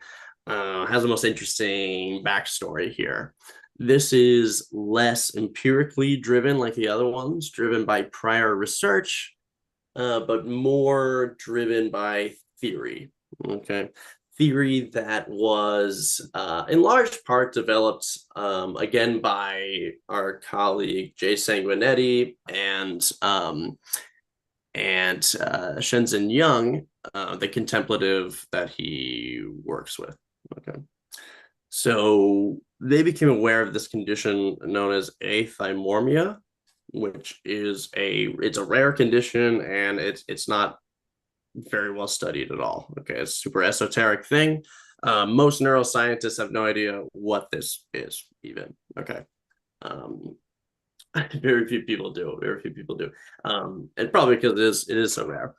has the most interesting backstory here. This is less empirically driven like the other ones, driven by prior research, but more driven by theory. Okay, theory that was in large part developed again by our colleague Jay Sanguinetti and Shenzhen Yang, the contemplative that he works with. Okay, so they became aware of this condition known as athymormia, which is it's a rare condition, and it's not very well studied at all. Okay, it's a super esoteric thing. Most neuroscientists have no idea what this is even. Okay. Very few people do. Very few people do. And probably because it is so rare.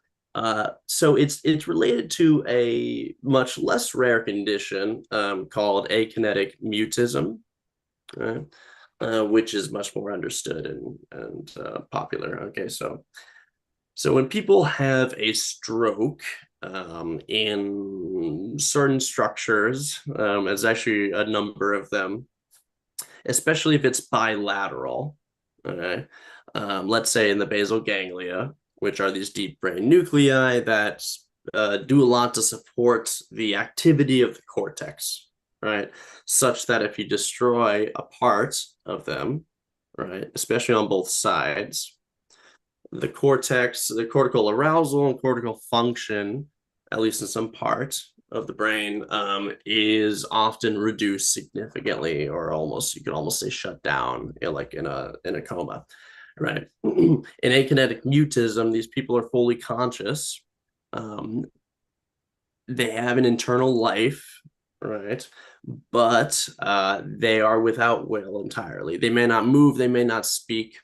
So it's related to a much less rare condition called akinetic mutism, which is much more understood and popular. Okay, so when people have a stroke in certain structures, there's actually a number of them, especially if it's bilateral. Okay, let's say in the basal ganglia, which are these deep brain nuclei that do a lot to support the activity of the cortex, right? Such that if you destroy a part of them, right, especially on both sides, the cortex, the cortical arousal and cortical function, at least in some part of the brain, is often reduced significantly, or almost, you could almost say shut down, like in a coma, right? In akinetic mutism, these people are fully conscious. They have an internal life, right? But they are without will entirely. They may not move, they may not speak.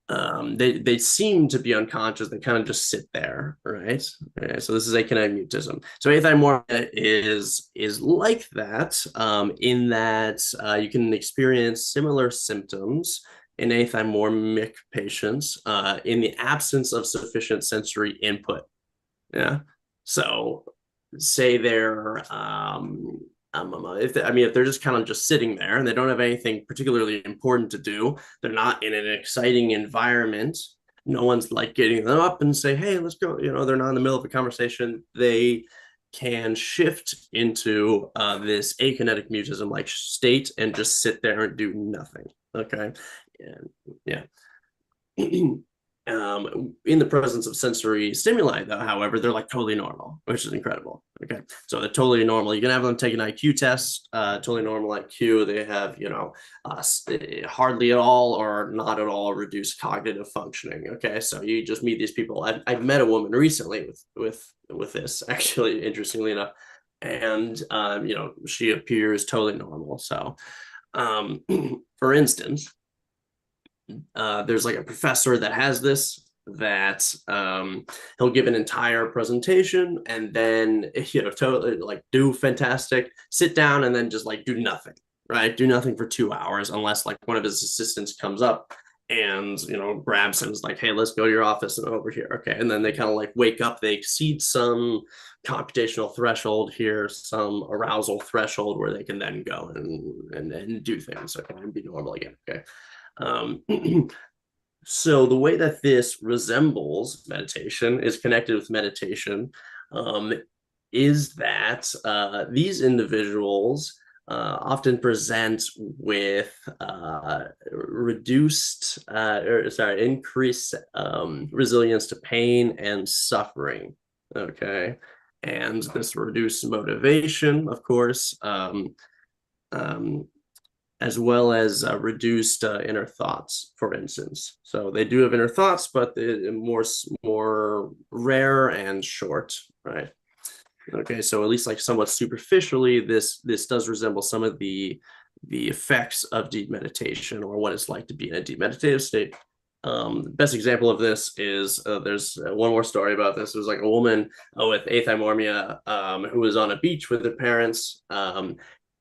They seem to be unconscious. They kind of just sit there, right? So this is akinetic mutism. So athymorphia is like that, in that you can experience similar symptoms in athymorphic patients in the absence of sufficient sensory input. Yeah. So say they're if they're just kind of just sitting there and they don't have anything particularly important to do, they're not in an exciting environment, no one's like getting them up and say, hey, let's go, they're not in the middle of a conversation, they can shift into this akinetic mutism like state and just sit there and do nothing. Okay. And yeah. In the presence of sensory stimuli, though, however, they're like totally normal, which is incredible. Okay, so they're totally normal. You can have them take an IQ test, totally normal IQ. They have, hardly at all or not at all reduced cognitive functioning. Okay, so you just meet these people. I've met a woman recently with this, actually, interestingly enough, and she appears totally normal. So, for instance, there's like a professor that has this, that he'll give an entire presentation and then totally like do fantastic, sit down and then just like do nothing, right? Do nothing for 2 hours, unless like one of his assistants comes up and grabs him, is like, hey, let's go to your office and over here. Okay, and then they kind of like wake up, they exceed some computational threshold here, some arousal threshold, where they can then go and do things, okay, and be normal again. Okay. So the way that this resembles meditation, is connected with meditation, is that these individuals often present with increased resilience to pain and suffering. Okay, and this reduced motivation, of course, as well as reduced inner thoughts, for instance. So they do have inner thoughts, but more rare and short, right? Okay, so at least like somewhat superficially, this does resemble some of the effects of deep meditation, or what it's like to be in a deep meditative state. The best example of this is there's one more story about this. It was like a woman with athymorphia who was on a beach with her parents,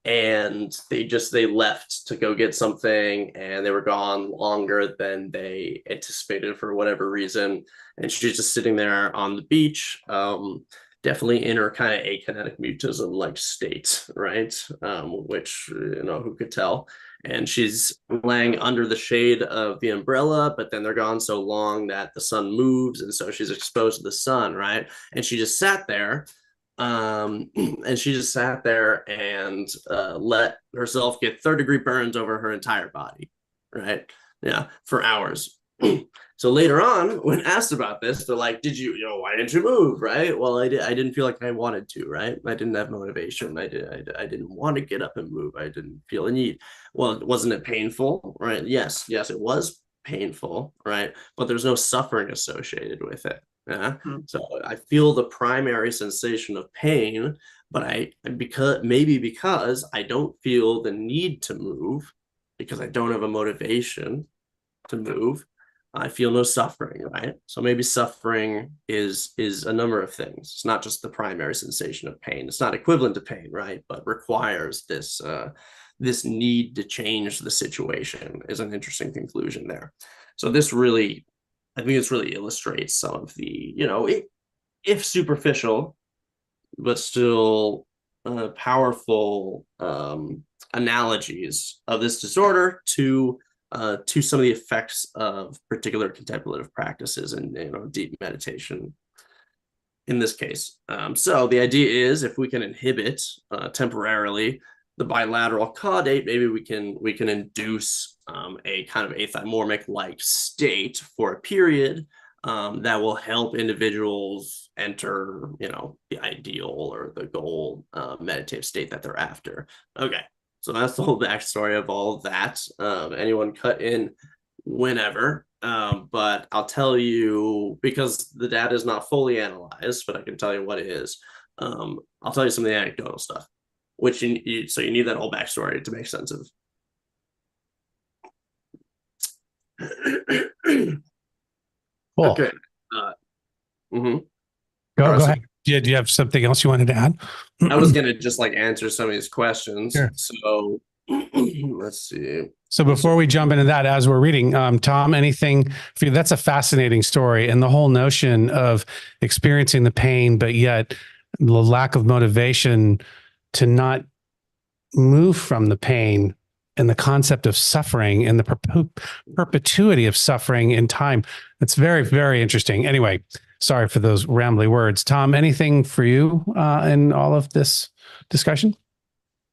and they left to go get something, and they were gone longer than they anticipated for whatever reason, and she's just sitting there on the beach, definitely in her kind of akinetic mutism like state, right? Which, who could tell? And she's laying under the shade of the umbrella, but then they're gone so long that the sun moves, and so she's exposed to the sun, right? And she just sat there, and let herself get third-degree burns over her entire body, right? Yeah, for hours. So later on, when asked about this, they're like, why didn't you move? Right. Well, I didn't feel like I wanted to, right? I didn't have motivation. I didn't want to get up and move. I didn't feel a need. Well, wasn't it painful? Right. Yes, it was painful, right? But there's no suffering associated with it. Yeah. So I feel the primary sensation of pain, but because I don't feel the need to move, because I don't have a motivation to move, I feel no suffering, right? So maybe suffering is a number of things. It's not just the primary sensation of pain. It's not equivalent to pain, right? But requires this this need to change the situation is an interesting conclusion there. So this really, I think this really illustrates some of the, if superficial, but still powerful analogies of this disorder to some of the effects of particular contemplative practices and deep meditation in this case. So the idea is, if we can inhibit temporarily the bilateral caudate, maybe we can induce a kind of athymormic-like state for a period that will help individuals enter, the ideal or the goal meditative state that they're after. Okay, so that's the whole backstory of all of that. Anyone cut in whenever, but I'll tell you, because the data is not fully analyzed, but I can tell you what it is. I'll tell you some of the anecdotal stuff, which so you need that whole backstory to make sense of. Cool. Okay. Go ahead. Do you have something else you wanted to add? I was going to just answer some of these questions. Sure. So let's see. So before we jump into that, as we're reading, Tom, anything for you? That's a fascinating story. And the whole notion of experiencing the pain, but yet the lack of motivation to not move from the pain, and the concept of suffering and the perpetuity of suffering in time. It's very, very interesting. Anyway, sorry for those rambly words. Tom, anything for you in all of this discussion?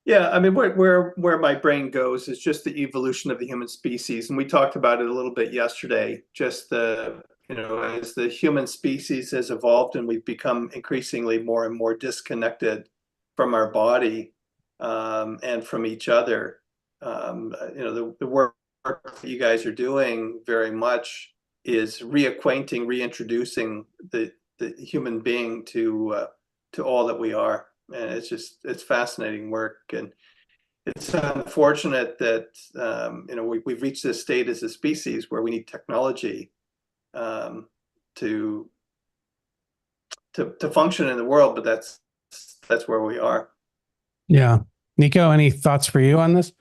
Yeah, I mean, where my brain goes is just the evolution of the human species, and we talked about it a little bit yesterday. Just as the human species has evolved and we've become increasingly more and more disconnected from our body and from each other. The work that you guys are doing very much is reintroducing the human being to all that we are. And it's fascinating work. And it's unfortunate that, we've reached this state as a species where we need technology to function in the world, but that's where we are. Yeah. Nico, any thoughts for you on this?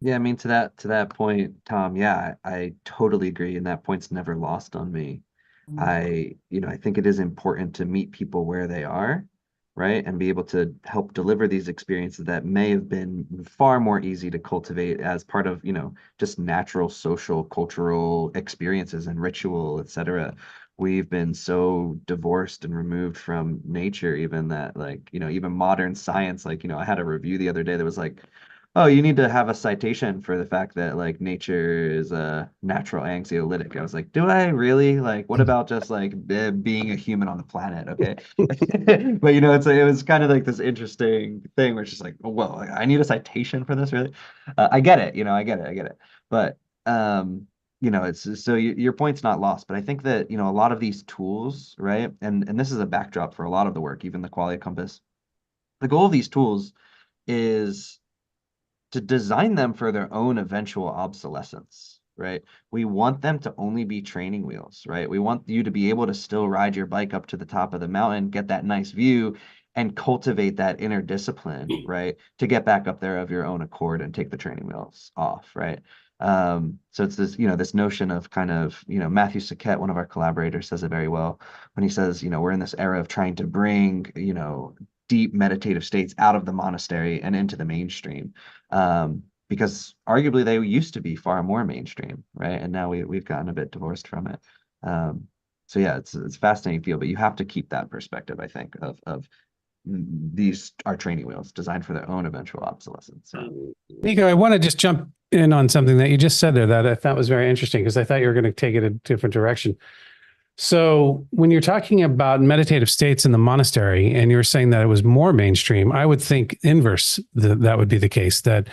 Yeah, I mean, to that point, Tom, yeah, I totally agree. And that point's never lost on me. I think it is important to meet people where they are, right? And be able to help deliver these experiences that may have been far more easy to cultivate as part of, just natural social, cultural experiences and ritual, etc. We've been so divorced and removed from nature, even that, even modern science, I had a review the other day that was like, oh, you need to have a citation for the fact that nature is a natural anxiolytic. I was like, do I really? What about just being a human on the planet? Okay. But it was kind of this interesting thing where it's just oh, well, I need a citation for this, really? I get it, I get it. But it's so your point's not lost. But I think that, a lot of these tools, right? And this is a backdrop for a lot of the work, even the Qualia Compass. The goal of these tools is to design them for their own eventual obsolescence, right? We want them to only be training wheels, right? We want you to be able to still ride your bike up to the top of the mountain, get that nice view, and cultivate that inner discipline, right? To get back up there of your own accord and take the training wheels off, right? So it's this, this notion of kind of, Matthew Saquette, one of our collaborators, says it very well when he says, we're in this era of trying to bring, deep meditative states out of the monastery and into the mainstream, because arguably they used to be far more mainstream, right? And now we've gotten a bit divorced from it. So yeah, it's a fascinating field, but you have to keep that perspective, I think, of these are training wheels designed for their own eventual obsolescence. So. Nico, I want to just jump in on something that you just said there that I thought was very interesting, because I thought you were going to take it a different direction. So when you're talking about meditative states in the monastery and you're saying that it was more mainstream, I would think inverse, that would be the case, that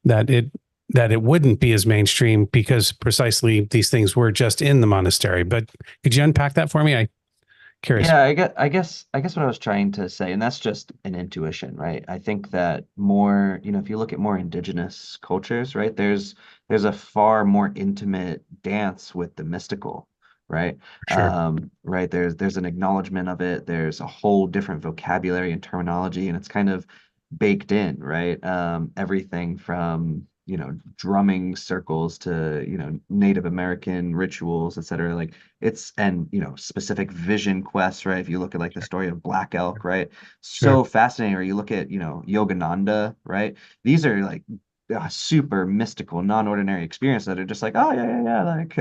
it wouldn't be as mainstream because precisely these things were just in the monastery. But could you unpack that for me? I'm curious. Yeah, I guess what I was trying to say, and that's just an intuition, right? I think that more, if you look at more indigenous cultures, right, there's a far more intimate dance with the mystical, right? Sure. Right, there's an acknowledgement of it, there's a whole different vocabulary and terminology, and it's kind of baked in, right? Everything from drumming circles to Native American rituals, etc. Like and specific vision quests, right? If you look at like the story of Black Elk, right? Sure. So fascinating. Or you look at Yogananda, right? These are like super mystical, non-ordinary experiences that are just like, oh yeah, like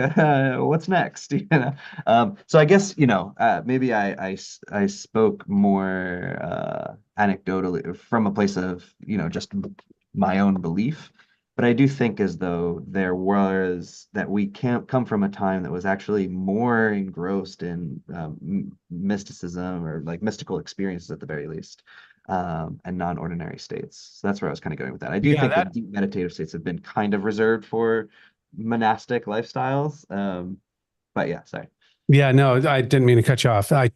what's next? So I guess maybe I spoke more anecdotally from a place of just my own belief. But I do think as though that we can't come from a time that was actually more engrossed in mysticism, or like mystical experiences at the very least, and non-ordinary states. So that's where I was kind of going with that. I do Yeah, think that deep meditative states have been kind of reserved for monastic lifestyles. But yeah, sorry. Yeah, no, I didn't mean to cut you off. I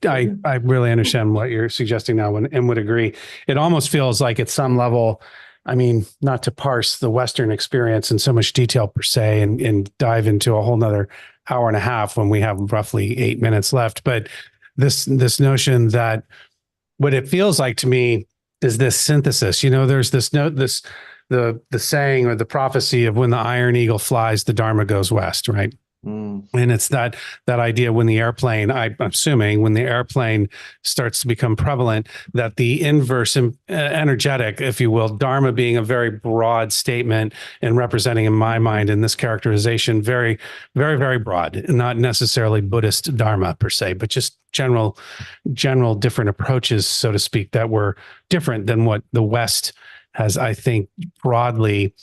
really understand what you're suggesting now, and would agree. It almost feels like at some level, I mean, not to parse the Western experience in so much detail per se, and dive into a whole nother hour and a half when we have roughly 8 minutes left. But this notion that what it feels like to me is this synthesis. There's the saying or the prophecy of when the iron eagle flies, the Dharma goes west, right? Mm, And it's that idea when the airplane, I'm assuming when the airplane starts to become prevalent, that the inverse energetic, if you will, Dharma being a very broad statement and representing in my mind in this characterization, very, very, very broad, not necessarily Buddhist Dharma per se, but just general different approaches, so to speak, that were different than what the West has, I think, broadly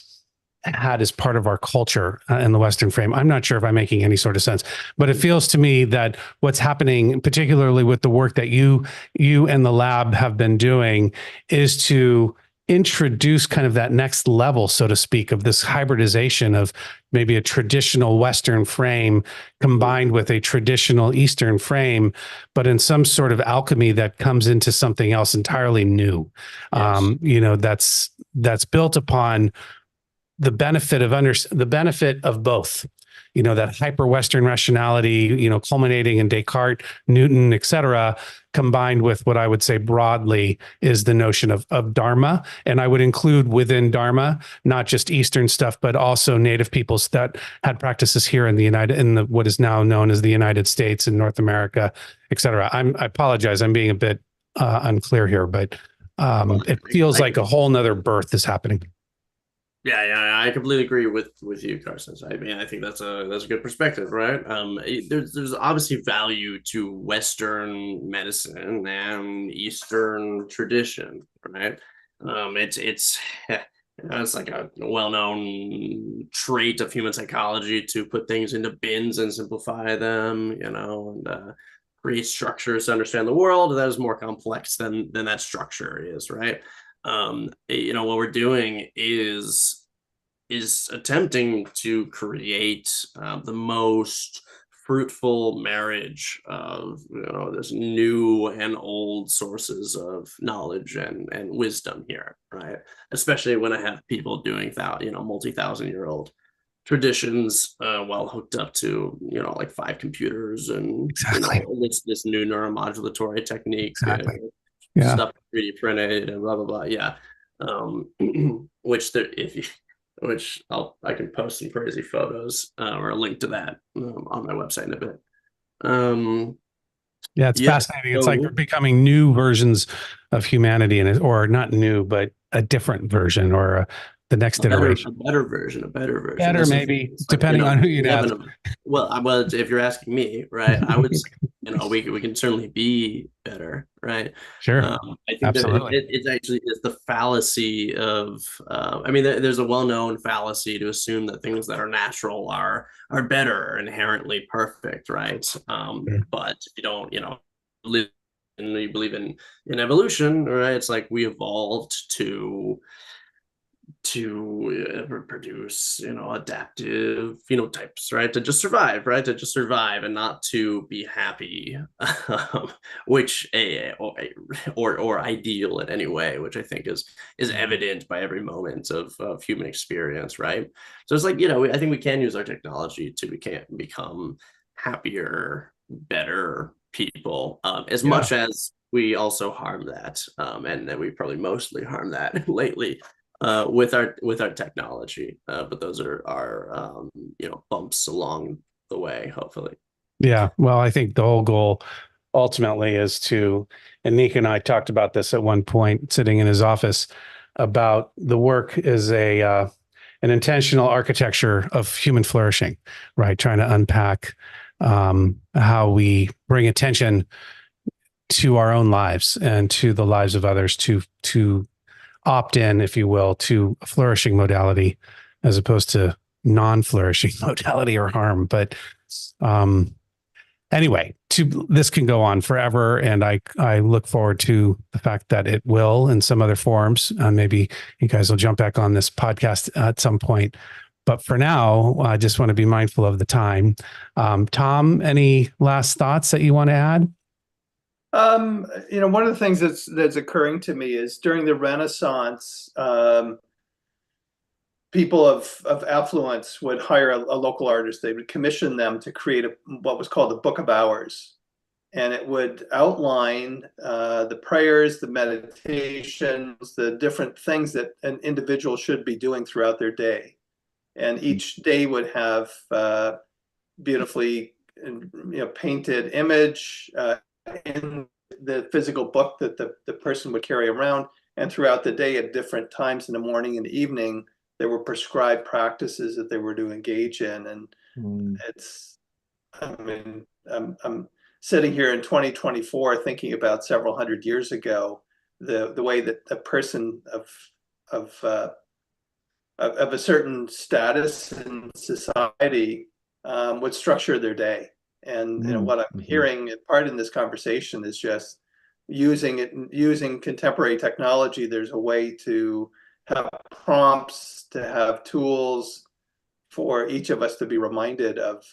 had as part of our culture in the Western frame. I'm not sure if I'm making any sort of sense, but it feels to me that what's happening, particularly with the work that you and the lab have been doing, is to introduce kind of that next level, so to speak, of this hybridization of maybe a traditional Western frame combined with a traditional Eastern frame, but in some sort of alchemy that comes into something else entirely new. Yes. That's built upon the benefit of both, that hyper Western rationality, culminating in Descartes, Newton, et cetera, combined with what I would say broadly is the notion of Dharma. And I would include within Dharma, not just Eastern stuff, but also native peoples that had practices here in what is now known as the United States and North America, et cetera. I apologize. I'm being a bit unclear here, but it feels like a whole nother birth is happening. Yeah, I completely agree with you, Carson. I mean, I think that's a good perspective, right? There's obviously value to Western medicine and Eastern tradition, right? It's like a well-known trait of human psychology to put things into bins and simplify them, and create structures to understand the world that is more complex than that structure is, right? What we're doing is attempting to create the most fruitful marriage of this new and old sources of knowledge and wisdom here, right? Especially when I have people doing multi-thousand-year-old traditions while hooked up to like 5 computers and Exactly. this new neuromodulatory technique. Exactly. Yeah. Stuff 3D printed and blah blah blah. Yeah, which I can post some crazy photos or a link to that on my website in a bit. Yeah, it's fascinating. It's like So they're becoming new versions of humanity, or not new, but a different version, or the next iteration. a better version. Better, maybe, depending on who you'd ask. Well, if you're asking me, right, I would say we can certainly be better, right? Sure. I think Absolutely. it's actually it's the fallacy of I mean, there's a well-known fallacy to assume that things that are natural are better, inherently perfect, right? But if you don't, live and you believe in evolution, right? It's like we evolved to produce adaptive phenotypes, right, to just survive, right, to just survive and not to be happy, which or ideal in any way, which I think is evident by every moment of human experience, right? So it's like, I think we can use our technology to become happier, better people, as much as we also harm that, and then we probably mostly harm that lately with our technology, but those are our bumps along the way, hopefully. Yeah, well, I think the whole goal ultimately is to, and Nick and I talked about this at one point sitting in his office, about the work is an intentional architecture of human flourishing, right? Trying to unpack how we bring attention to our own lives and to the lives of others, to opt in, if you will, to a flourishing modality as opposed to non-flourishing modality or harm. But anyway, this can go on forever, and I look forward to the fact that it will in some other forms. Maybe you guys will jump back on this podcast at some point. But for now, I just want to be mindful of the time. Tom, any last thoughts that you want to add? One of the things that's occurring to me is during the Renaissance, people of affluence would hire a local artist. They would commission them to create what was called the Book of Hours, and it would outline the prayers, the meditations, the different things that an individual should be doing throughout their day. And each day would have beautifully painted image in the physical book that the person would carry around. And throughout the day, at different times in the morning and the evening, there were prescribed practices that they were to engage in. And I'm sitting here in 2024 thinking about several hundred years ago, the way that a person of a certain status in society would structure their day. And what I'm hearing in part in this conversation is just using contemporary technology. There's a way to have prompts, to have tools for each of us to be reminded of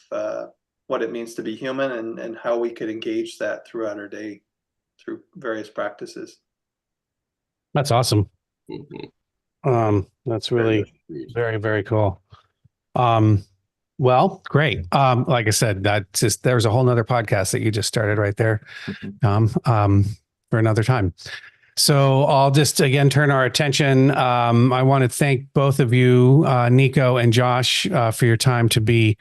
what it means to be human, and how we could engage that throughout our day through various practices. That's awesome. That's really very, very cool. Well, great. Like I said, there's a whole nother podcast that you just started right there, for another time. So I'll just again turn our attention. I want to thank both of you, Nico and Josh, for your time to be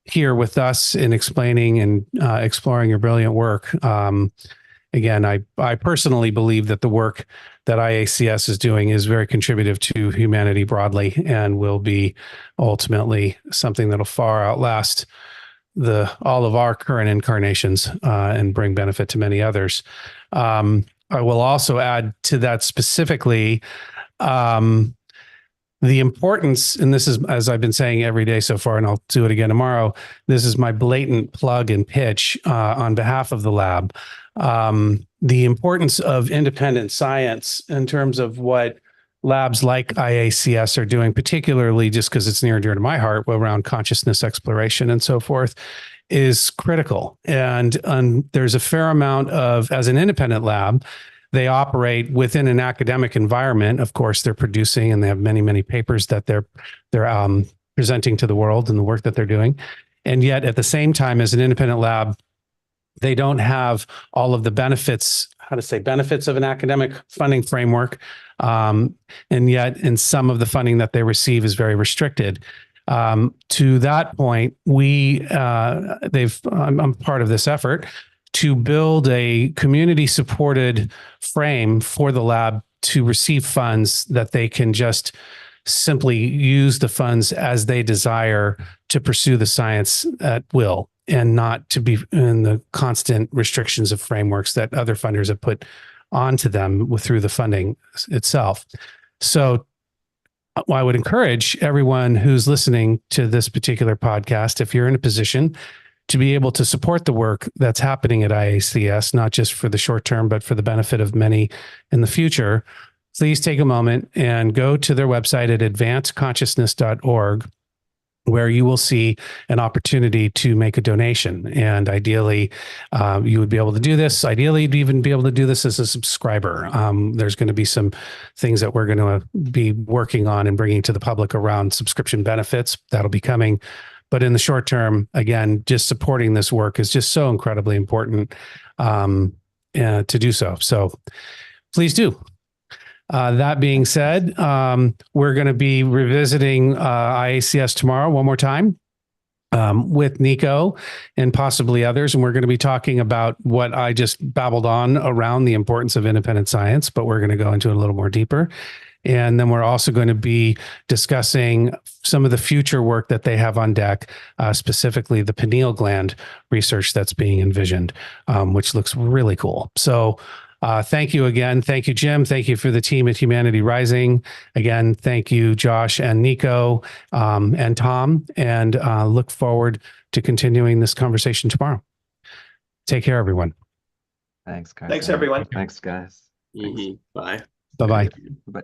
here with us in explaining and exploring your brilliant work. Again, I personally believe that the work that IACS is doing is very contributive to humanity broadly, and will be ultimately something that'll far outlast all of our current incarnations, and bring benefit to many others. I will also add to that specifically the importance, and this is, as I've been saying every day so far, and I'll do it again tomorrow, this is my blatant plug and pitch on behalf of the lab. The importance of independent science in terms of what labs like IACS are doing, particularly just because it's near and dear to my heart around consciousness exploration and so forth, is critical. And there's a fair amount of, as an independent lab, they operate within an academic environment. Of course, they're producing, and they have many, many papers that they're presenting to the world and the work that they're doing. And yet at the same time, as an independent lab, they don't have all of the benefits of an academic funding framework. And yet in some of the funding that they receive is very restricted. To that point, I'm part of this effort to build a community supported frame for the lab to receive funds that they can just simply use the funds as they desire to pursue the science at will. and not to be in the constant restrictions of frameworks that other funders have put onto them through the funding itself. So I would encourage everyone who's listening to this particular podcast, if you're in a position to be able to support the work that's happening at IACS, not just for the short term, but for the benefit of many in the future, please take a moment and go to their website at advancedconsciousness.org, where you will see an opportunity to make a donation. And ideally, you would be able to do this. Ideally, you'd even be able to do this as a subscriber. There's going to be some things that we're going to be working on and bringing to the public around subscription benefits. That'll be coming. But in the short term, again, just supporting this work is just so incredibly important to do so. So please do. That being said, we're going to be revisiting IACS tomorrow one more time with Nico and possibly others. And we're going to be talking about what I just babbled on around the importance of independent science, but we're going to go into it a little more deeper. And then we're also going to be discussing some of the future work that they have on deck, specifically the pineal gland research that's being envisioned, which looks really cool. So thank you again. Thank you, Jim. Thank you for the team at Humanity Rising. Again, thank you, Josh and Nico and Tom, and look forward to continuing this conversation tomorrow. Take care, everyone. Thanks, guys. Thanks, everyone. Thanks, guys. Bye. Bye-bye. Bye.